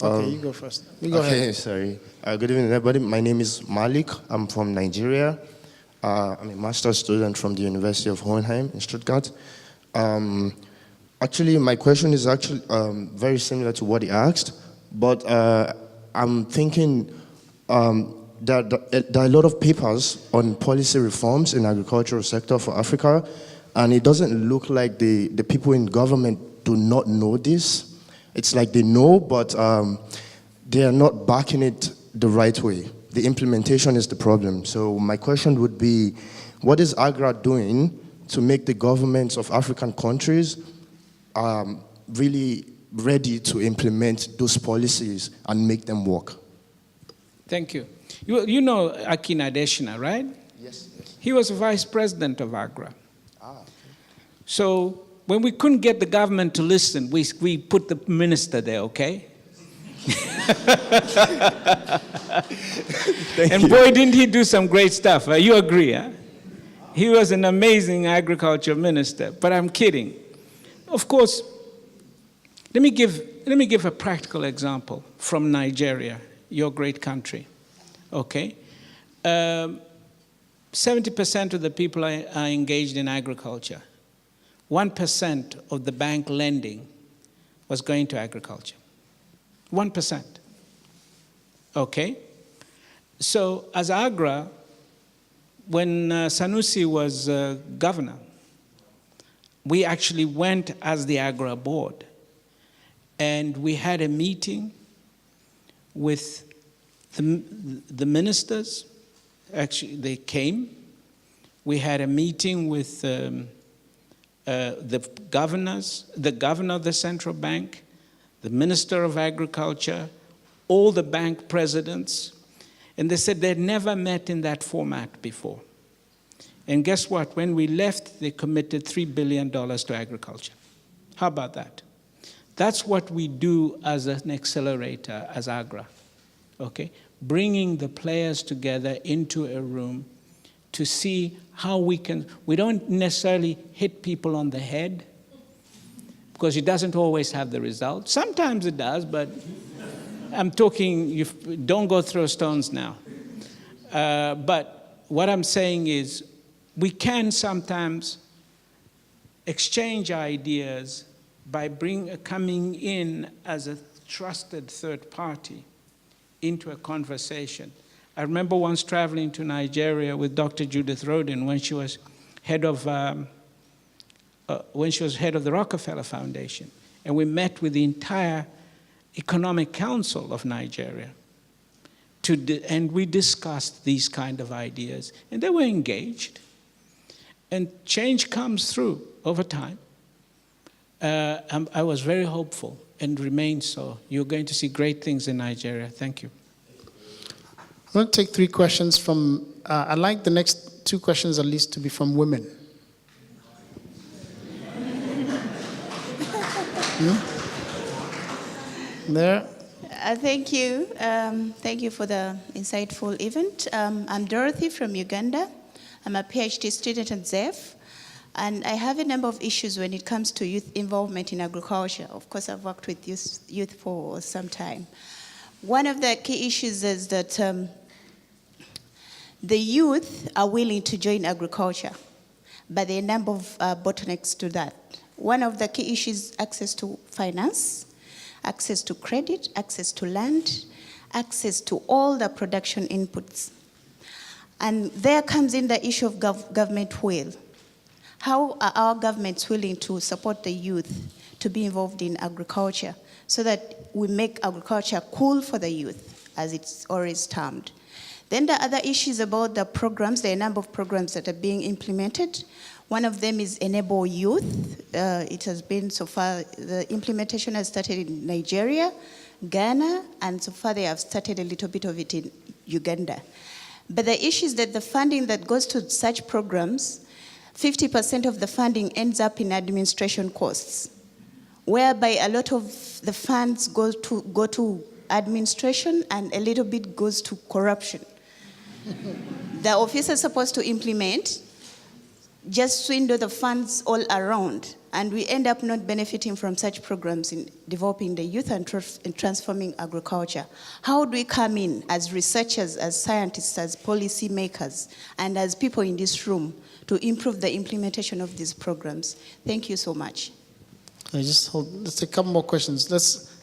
Okay, you go first. You go ahead. Okay, sorry. Good evening, everybody. My name is Malik. I'm from Nigeria. I'm a master's student from the University of Hohenheim in Stuttgart. Actually, my question is actually very similar to what he asked, but I'm thinking there are a lot of papers on policy reforms in the agricultural sector for Africa, and it doesn't look like the people in government do not know this. It's like they know, but they are not backing it the right way. The implementation is the problem. So my question would be, what is AGRA doing to make the governments of African countries really ready to implement those policies and make them work? Thank you. You know Akin Adesina, right? Yes. He was vice president of AGRA. Ah, okay. So when we couldn't get the government to listen, we put the minister there, okay? And boy, didn't he do some great stuff. You agree, huh? He was an amazing agriculture minister, but I'm kidding. Of course, let me give a practical example from Nigeria, your great country, okay? 70% of the people are engaged in agriculture. 1% of the bank lending was going to agriculture. 1%. Okay? So as AGRA, when Sanusi was governor, we actually went as the AGRA board, and we had a meeting with the ministers. Actually, they came. We had a meeting with the governors, the governor of the central bank, the minister of agriculture, all the bank presidents, and they said they'd never met in that format before. And guess what? When we left, they committed $3 billion to agriculture. How about that? That's what we do as an accelerator, as AGRA, okay? Bringing the players together into a room to see how we don't necessarily hit people on the head, because it doesn't always have the result. Sometimes it does, but I'm talking, don't go throw stones now. But what I'm saying is, we can sometimes exchange ideas by coming in as a trusted third party into a conversation. I remember once traveling to Nigeria with Dr. Judith Rodin when she was head of the Rockefeller Foundation, and we met with the entire Economic Council of Nigeria, and we discussed these kind of ideas, and they were engaged, and change comes through over time. I was very hopeful and remain so. You're going to see great things in Nigeria. Thank you. I'm going to take 3 questions from, I'd like the next 2 questions at least to be from women. There. Thank you. Thank you for the insightful event. I'm Dorothy from Uganda. I'm a PhD student at ZEF, and I have a number of issues when it comes to youth involvement in agriculture. Of course, I've worked with youth for some time. One of the key issues is that the youth are willing to join agriculture, but there are a number of bottlenecks to that. One of the key issues is access to finance, access to credit, access to land, access to all the production inputs. And there comes in the issue of government will. How are our governments willing to support the youth to be involved in agriculture so that we make agriculture cool for the youth, as it's always termed? Then the other issue is about the programs. There are a number of programs that are being implemented. One of them is Enable Youth. It has been so far, the implementation has started in Nigeria, Ghana, and so far they have started a little bit of it in Uganda. But the issue is that the funding that goes to such programs, 50% of the funding ends up in administration costs, whereby a lot of the funds go to administration and a little bit goes to corruption. The officers supposed to implement just swindle the funds all around, and we end up not benefiting from such programs in developing the youth and transforming agriculture. How do we come in as researchers, as scientists, as policy makers, and as people in this room to improve the implementation of these programs? Thank you so much. Let's take a couple more questions.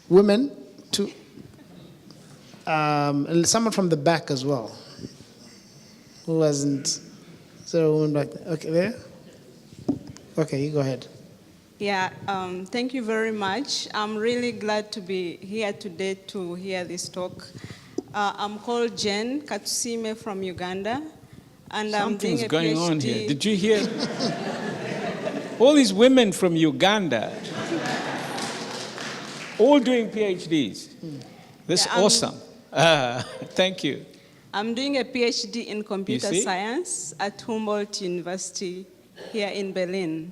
Women, two. And someone from the back as well. Who hasn't? Is there a woman back there? Okay, there? Okay, you go ahead. Yeah, thank you very much. I'm really glad to be here today to hear this talk. I'm called Jen Katusime from Uganda, and I'm doing a PhD. Something's going on here. Did you hear? All these women from Uganda, all doing PhDs. This is awesome. Thank you. I'm doing a PhD in computer science at Humboldt University here in Berlin.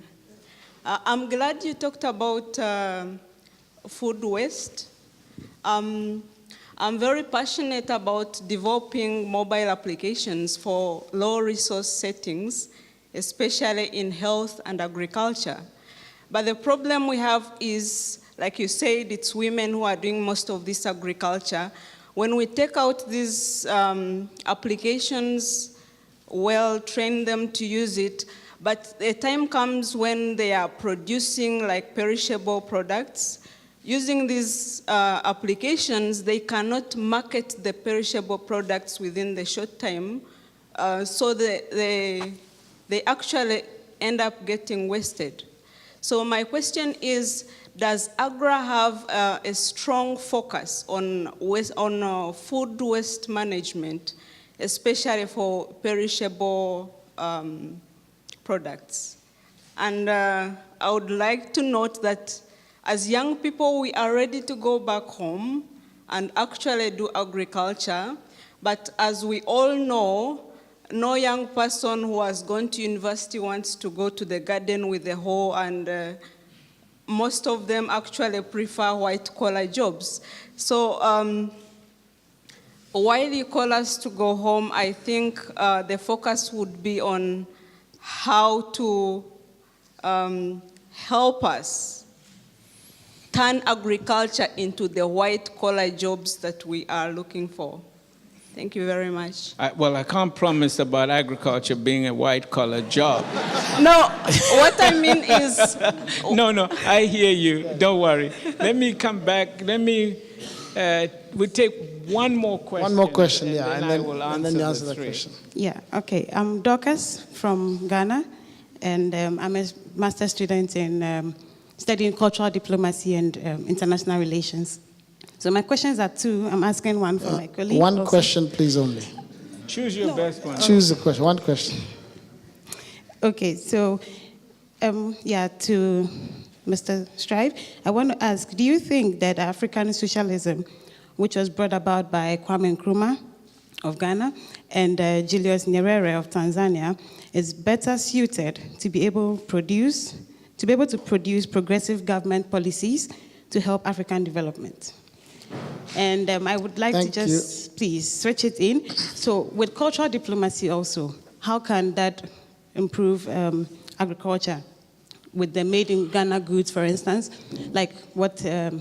I'm glad you talked about food waste. I'm very passionate about developing mobile applications for low resource settings, especially in health and agriculture. But the problem we have is, like you said, it's women who are doing most of this agriculture. When we take out these applications, well, train them to use it, but a time comes when they are producing like perishable products. Using these applications, they cannot market the perishable products within the short time, so they actually end up getting wasted. So my question is, does AGRA have a strong focus on food waste management, especially for perishable products? And I would like to note that as young people, we are ready to go back home and actually do agriculture. But as we all know, no young person who has gone to university wants to go to the garden with a hoe, and most of them actually prefer white-collar jobs. So while you call us to go home, I think the focus would be on how to help us turn agriculture into the white-collar jobs that we are looking for. Thank you very much. Well, I can't promise about agriculture being a white-collar job. No, what I mean is... No, I hear you. Don't worry. Let me come back. We take one more question. One more question, and yeah, then I will answer, you answer the that question. Yeah, okay. I'm Dorcas from Ghana, and I'm a master's student in studying cultural diplomacy and international relations. So my questions are two. I'm asking one for my colleague. One also. question, please, only. Choose your best one. Choose the question. One question. Okay, so, to Mr. Strive, I want to ask, do you think that African socialism, which was brought about by Kwame Nkrumah of Ghana and Julius Nyerere of Tanzania, is better suited to be able to produce, to be able to produce progressive government policies to help African development. And I would like to just, please, switch it in. So with cultural diplomacy also, how can that improve agriculture? With the made in Ghana goods, for instance, like what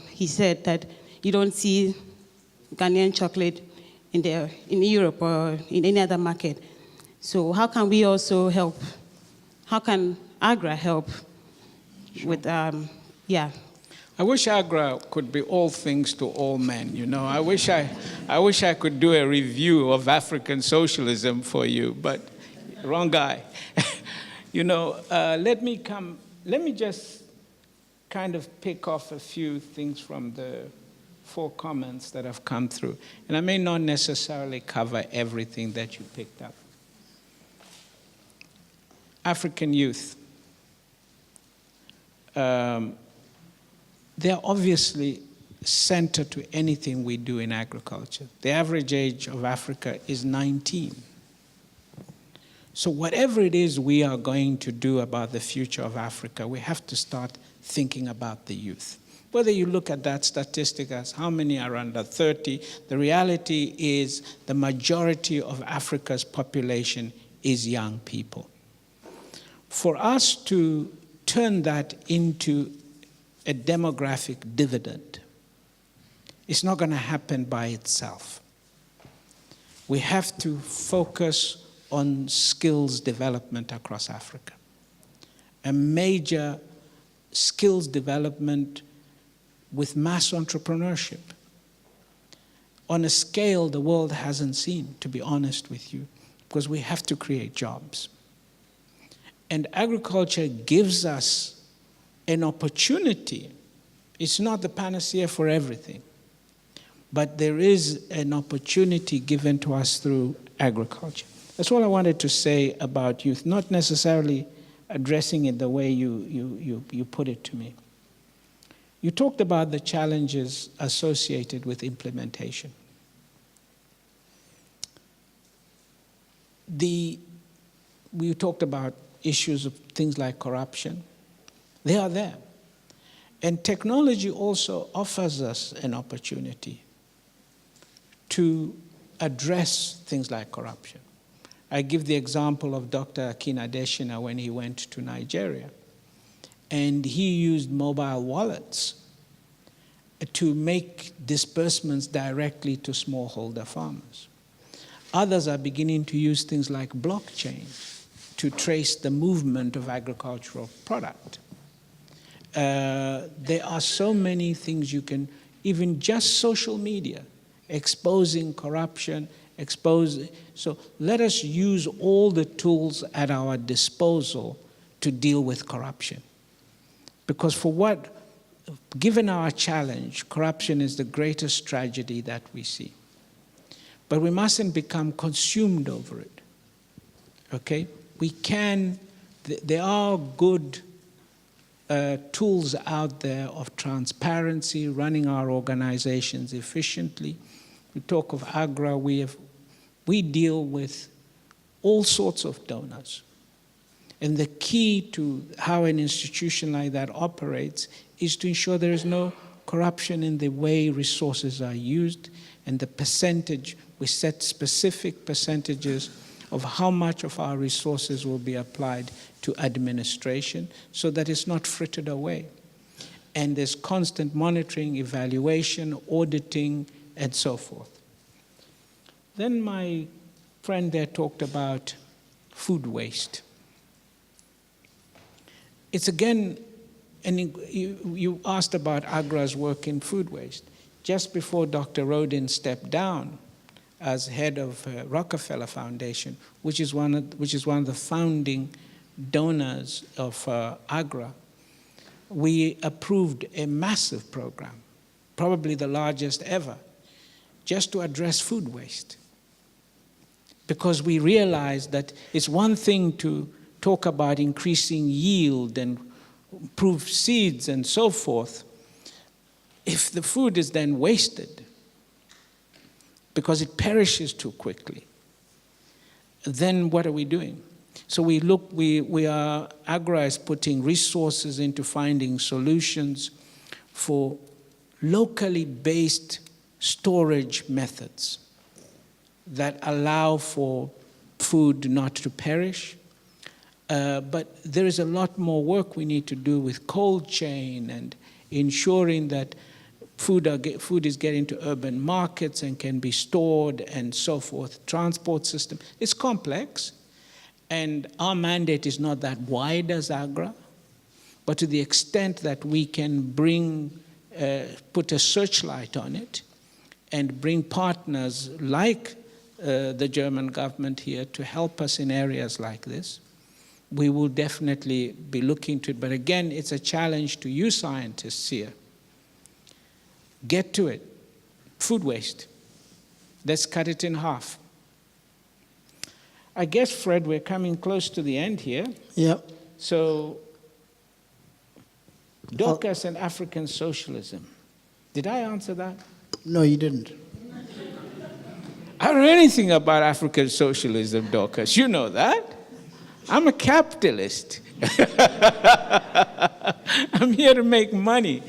he said, that you don't see Ghanaian chocolate in Europe or in any other market. So how can we also help? How can AGRA help with, yeah? I wish AGRA could be all things to all men, you know. I wish I could do a review of African socialism for you, but wrong guy. You know, let me just kind of pick off a few things from the 4 comments that have come through. And I may not necessarily cover everything that you picked up. African youth. They're obviously central to anything we do in agriculture. The average age of Africa is 19. So whatever it is we are going to do about the future of Africa, we have to start thinking about the youth. Whether you look at that statistic as how many are under 30, the reality is the majority of Africa's population is young people. For us to turn that into a demographic dividend, it's not going to happen by itself. We have to focus on skills development across Africa. A major skills development with mass entrepreneurship on a scale the world hasn't seen, to be honest with you, because we have to create jobs. And agriculture gives us an opportunity. It's not the panacea for everything, but there is an opportunity given to us through agriculture. That's all I wanted to say about youth, not necessarily addressing it the way you put it to me. You talked about the challenges associated with implementation. We talked about issues of things like corruption. They are there. And technology also offers us an opportunity to address things like corruption. I give the example of Dr. Akin Adesina when he went to Nigeria. And he used mobile wallets to make disbursements directly to smallholder farmers. Others are beginning to use things like blockchain to trace the movement of agricultural product. There are so many things you can, even just social media, exposing corruption, so let us use all the tools at our disposal to deal with corruption. Because given our challenge, corruption is the greatest tragedy that we see. But we mustn't become consumed over it, okay? There are good tools out there of transparency, running our organizations efficiently. We talk of AGRA, we deal with all sorts of donors. And the key to how an institution like that operates is to ensure there is no corruption in the way resources are used, and the percentage, we set specific percentages of how much of our resources will be applied to administration so that it's not frittered away. And there's constant monitoring, evaluation, auditing, and so forth. Then my friend there talked about food waste. It's again, you asked about AGRA's work in food waste. Just before Dr. Rodin stepped down as head of Rockefeller Foundation, which is one of the founding donors of AGRA, we approved a massive program, probably the largest ever, just to address food waste. Because we realized that it's one thing to talk about increasing yield and improve seeds and so forth, if the food is then wasted because it perishes too quickly, then what are we doing? So AGRA is putting resources into finding solutions for locally based storage methods that allow for food not to perish. But there is a lot more work we need to do with cold chain and ensuring that food is getting to urban markets and can be stored and so forth. Transport system, it's complex, and our mandate is not that wide as AGRA, but to the extent that we can put a searchlight on it and bring partners like the German government here to help us in areas like this, we will definitely be looking to it. But again, it's a challenge to you scientists here. Get to it. Food waste. Let's cut it in half. I guess, Fred, we're coming close to the end here. Yep. So, Dorcas and African socialism. Did I answer that? No, you didn't. I don't know anything about African socialism, Dorcas. You know that. I'm a capitalist. I'm here to make money.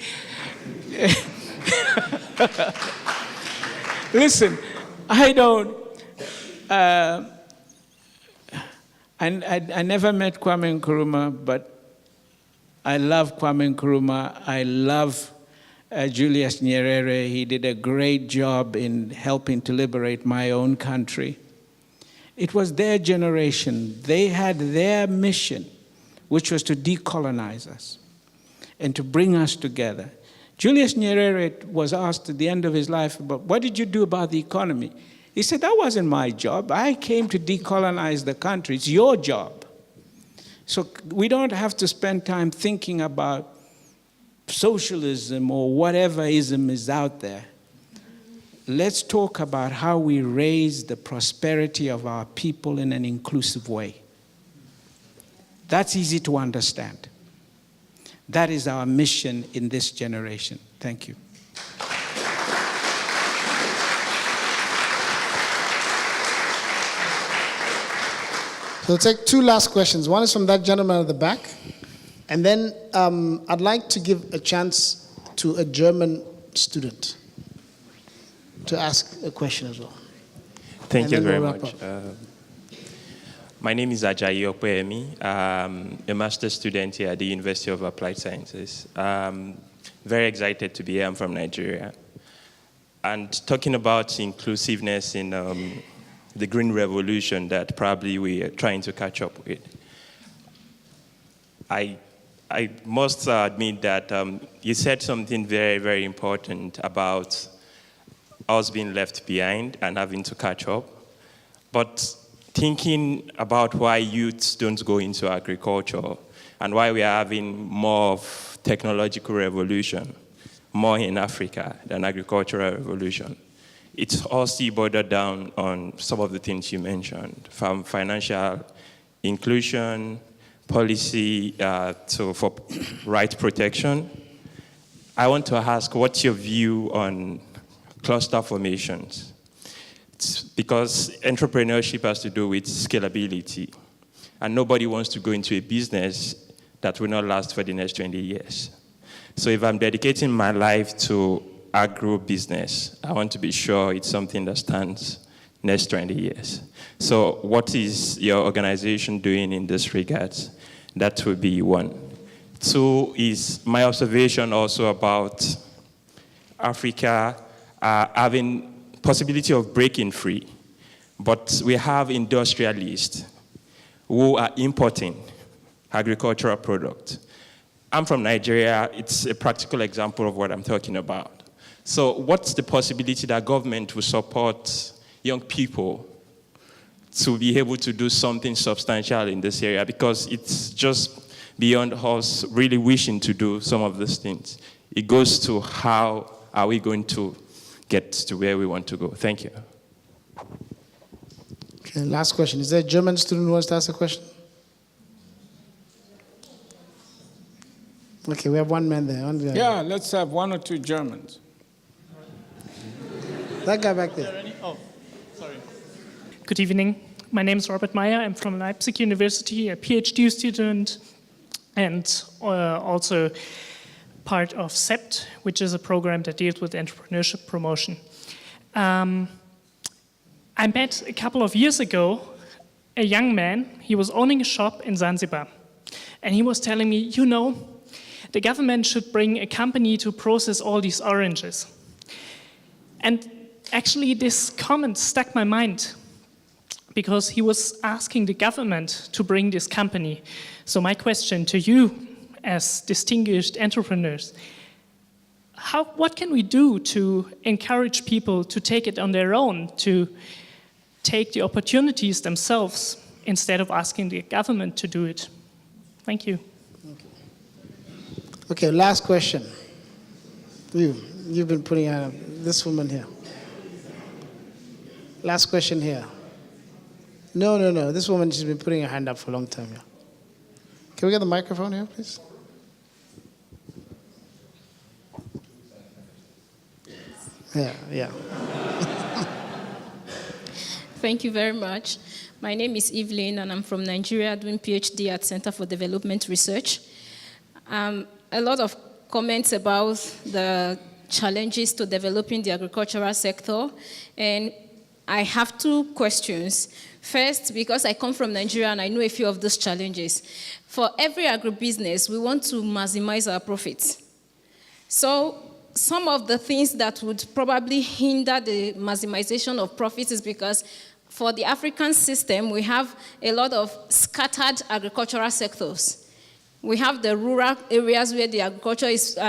Listen, I don't. I never met Kwame Nkrumah, but I love Kwame Nkrumah. I love Julius Nyerere. He did a great job in helping to liberate my own country. It was their generation. They had their mission, which was to decolonize us and to bring us together. Julius Nyerere was asked at the end of his life about, what did you do about the economy? He said, that wasn't my job. I came to decolonize the country. It's your job. So we don't have to spend time thinking about socialism or whatever ism is out there. Let's talk about how we raise the prosperity of our people in an inclusive way. That's easy to understand. That is our mission in this generation. Thank you. So we'll take two last questions. One is from that gentleman at the back. And then I'd like to give a chance to a German student to ask a question as well. Thank you very much. My name is Ajayi Opeyemi. I'm a master's student here at the University of Applied Sciences. Very excited to be here. I'm from Nigeria. And talking about inclusiveness in the green revolution that probably we are trying to catch up with. I must admit that you said something very, very important about us being left behind and having to catch up. But thinking about why youths don't go into agriculture and why we are having more of technological revolution, more in Africa than agricultural revolution, it's all still boiled down on some of the things you mentioned, from financial inclusion, policy for right protection. I want to ask, what's your view on cluster formations? It's because entrepreneurship has to do with scalability, and nobody wants to go into a business that will not last for the next 20 years. So if I'm dedicating my life to agro-business, I want to be sure it's something that stands next 20 years. So what is your organization doing in this regard? That would be one. Two is my observation also about Africa having possibility of breaking free, but we have industrialists who are importing agricultural products. I'm from Nigeria. It's a practical example of what I'm talking about. So what's the possibility that government will support young people to be able to do something substantial in this area? Because it's just beyond us really wishing to do some of these things. It goes to how are we going to get to where we want to go. Thank you. Okay, last question. Is there a German student who wants to ask a question? Okay, we have one man there. Yeah, let's have one or two Germans. That guy back there. Oh, sorry. Good evening. My name is Robert Meyer. I'm from Leipzig University, a PhD student, and also part of CEPT, which is a program that deals with entrepreneurship promotion. I met a couple of years ago a young man. He was owning a shop in Zanzibar, and he was telling me, you know, the government should bring a company to process all these oranges. And actually, this comment stuck my mind, because he was asking the government to bring this company. So my question to you, as distinguished entrepreneurs, what can we do to encourage people to take it on their own, to take the opportunities themselves, instead of asking the government to do it? Thank you. Okay, last question. You've been putting this woman here. Last question here. No. This woman, she's been putting her hand up for a long time here. Can we get the microphone here, please? Yeah. Thank you very much. My name is Evelyn, and I'm from Nigeria, doing PhD at Center for Development Research. A lot of comments about the challenges to developing the agricultural sector, and I have two questions. First, because I come from Nigeria and I know a few of those challenges. For every agribusiness, we want to maximize our profits. So some of the things that would probably hinder the maximization of profits is because for the African system, we have a lot of scattered agricultural sectors. We have the rural areas where the agriculture is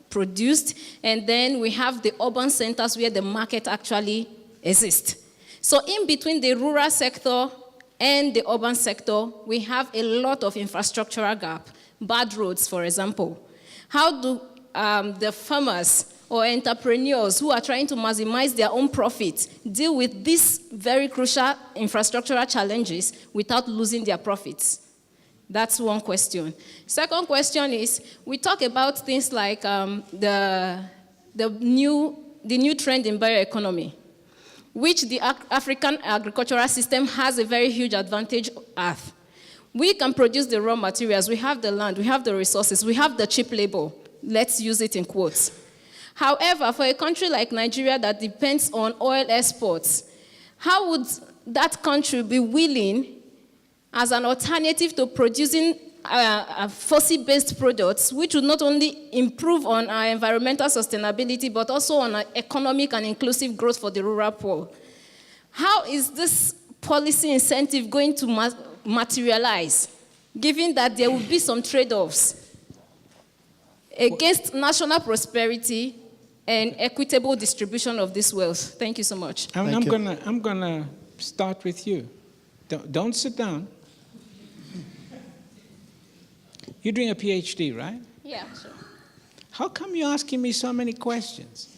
produced, and then we have the urban centers where the market actually exists. So in between the rural sector and the urban sector, we have a lot of infrastructural gap, bad roads, for example. How do the farmers or entrepreneurs who are trying to maximize their own profits deal with these very crucial infrastructural challenges without losing their profits? That's one question. Second question is, we talk about things like the new trend in bioeconomy, which the African agricultural system has a very huge advantage at. We can produce the raw materials, we have the land, we have the resources, we have the cheap labor. Let's use it in quotes. However, for a country like Nigeria that depends on oil exports, how would that country be willing, as an alternative to producing fossil-based products, which would not only improve on our environmental sustainability, but also on our economic and inclusive growth for the rural poor? How is this policy incentive going to materialize, given that there will be some trade-offs against national prosperity and equitable distribution of this wealth? Thank you so much. I'm gonna start with you. Don't sit down. You're doing a PhD, right? Yeah, sure. How come you're asking me so many questions?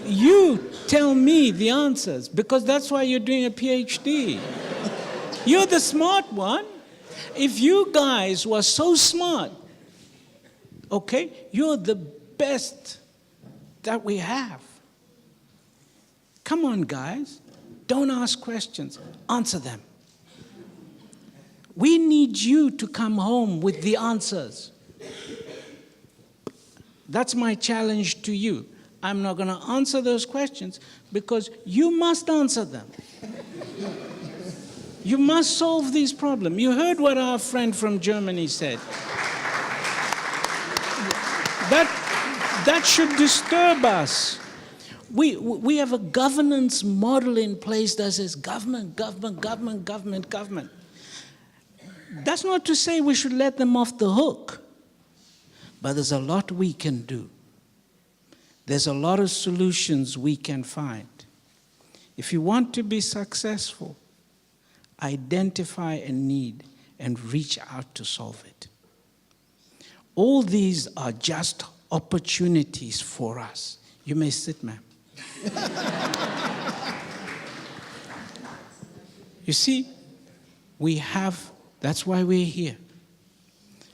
You tell me the answers, because that's why you're doing a PhD. You're the smart one. If you guys were so smart, okay, you're the best that we have. Come on, guys. Don't ask questions. Answer them. We need you to come home with the answers. That's my challenge to you. I'm not going to answer those questions because you must answer them. You must solve these problems. You heard what our friend from Germany said. That should disturb us. We have a governance model in place that says government. That's not to say we should let them off the hook, but there's a lot we can do. There's a lot of solutions we can find. If you want to be successful, identify a need and reach out to solve it. All these are just opportunities for us. You may sit, ma'am. You see, that's why we're here.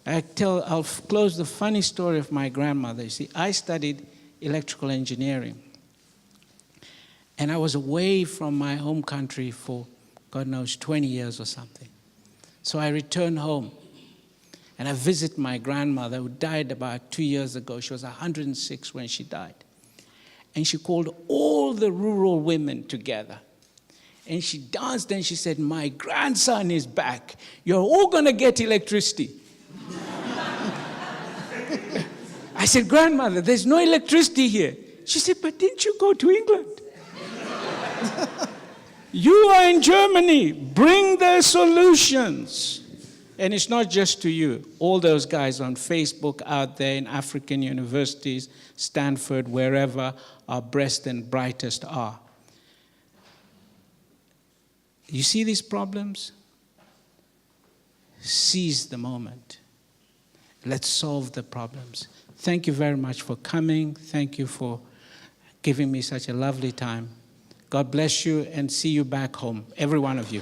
I'll close the funny story of my grandmother. You see, I studied electrical engineering. And I was away from my home country for, God knows, 20 years or something. So I returned home. And I visit my grandmother, who died about 2 years ago. She was 106 when she died. And she called all the rural women together. And she danced and she said, "My grandson is back. You're all going to get electricity." I said, "Grandmother, there's no electricity here." She said, "But didn't you go to England?" You are in Germany. Bring the solutions. And it's not just to you. All those guys on Facebook out there in African universities, Stanford, wherever our best and brightest are. You see these problems? Seize the moment. Let's solve the problems. Thank you very much for coming. Thank you for giving me such a lovely time. God bless you and see you back home, every one of you.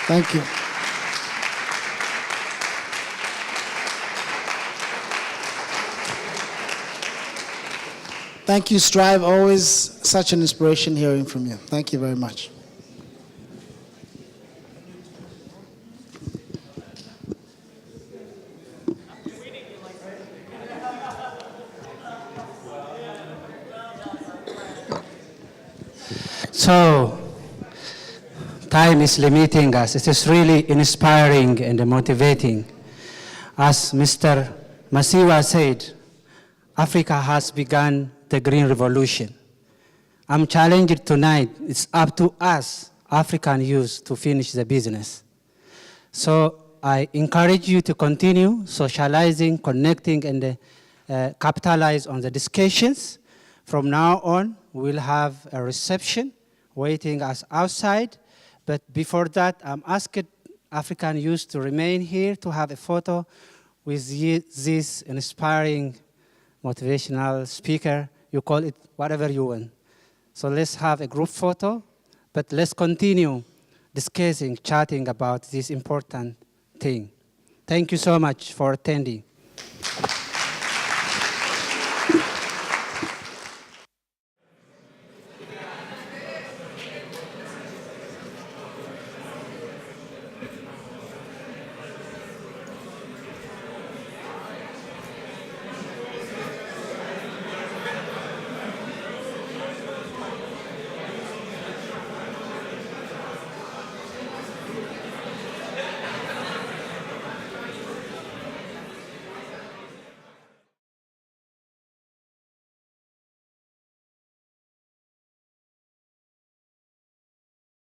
Thank you. Thank you, Strive. Always such an inspiration hearing from you. Thank you very much. So, time is limiting us. It is really inspiring and motivating. As Mr. Masiyiwa said, Africa has begun the Green Revolution. I'm challenged tonight. It's up to us, African youth, to finish the business. So I encourage you to continue socializing, connecting, and capitalize on the discussions. From now on, we'll have a reception waiting us outside. But before that, I'm asking African youth to remain here to have a photo with this inspiring, motivational speaker. You call it whatever you want. So let's have a group photo, but let's continue discussing, chatting about this important thing. Thank you so much for attending.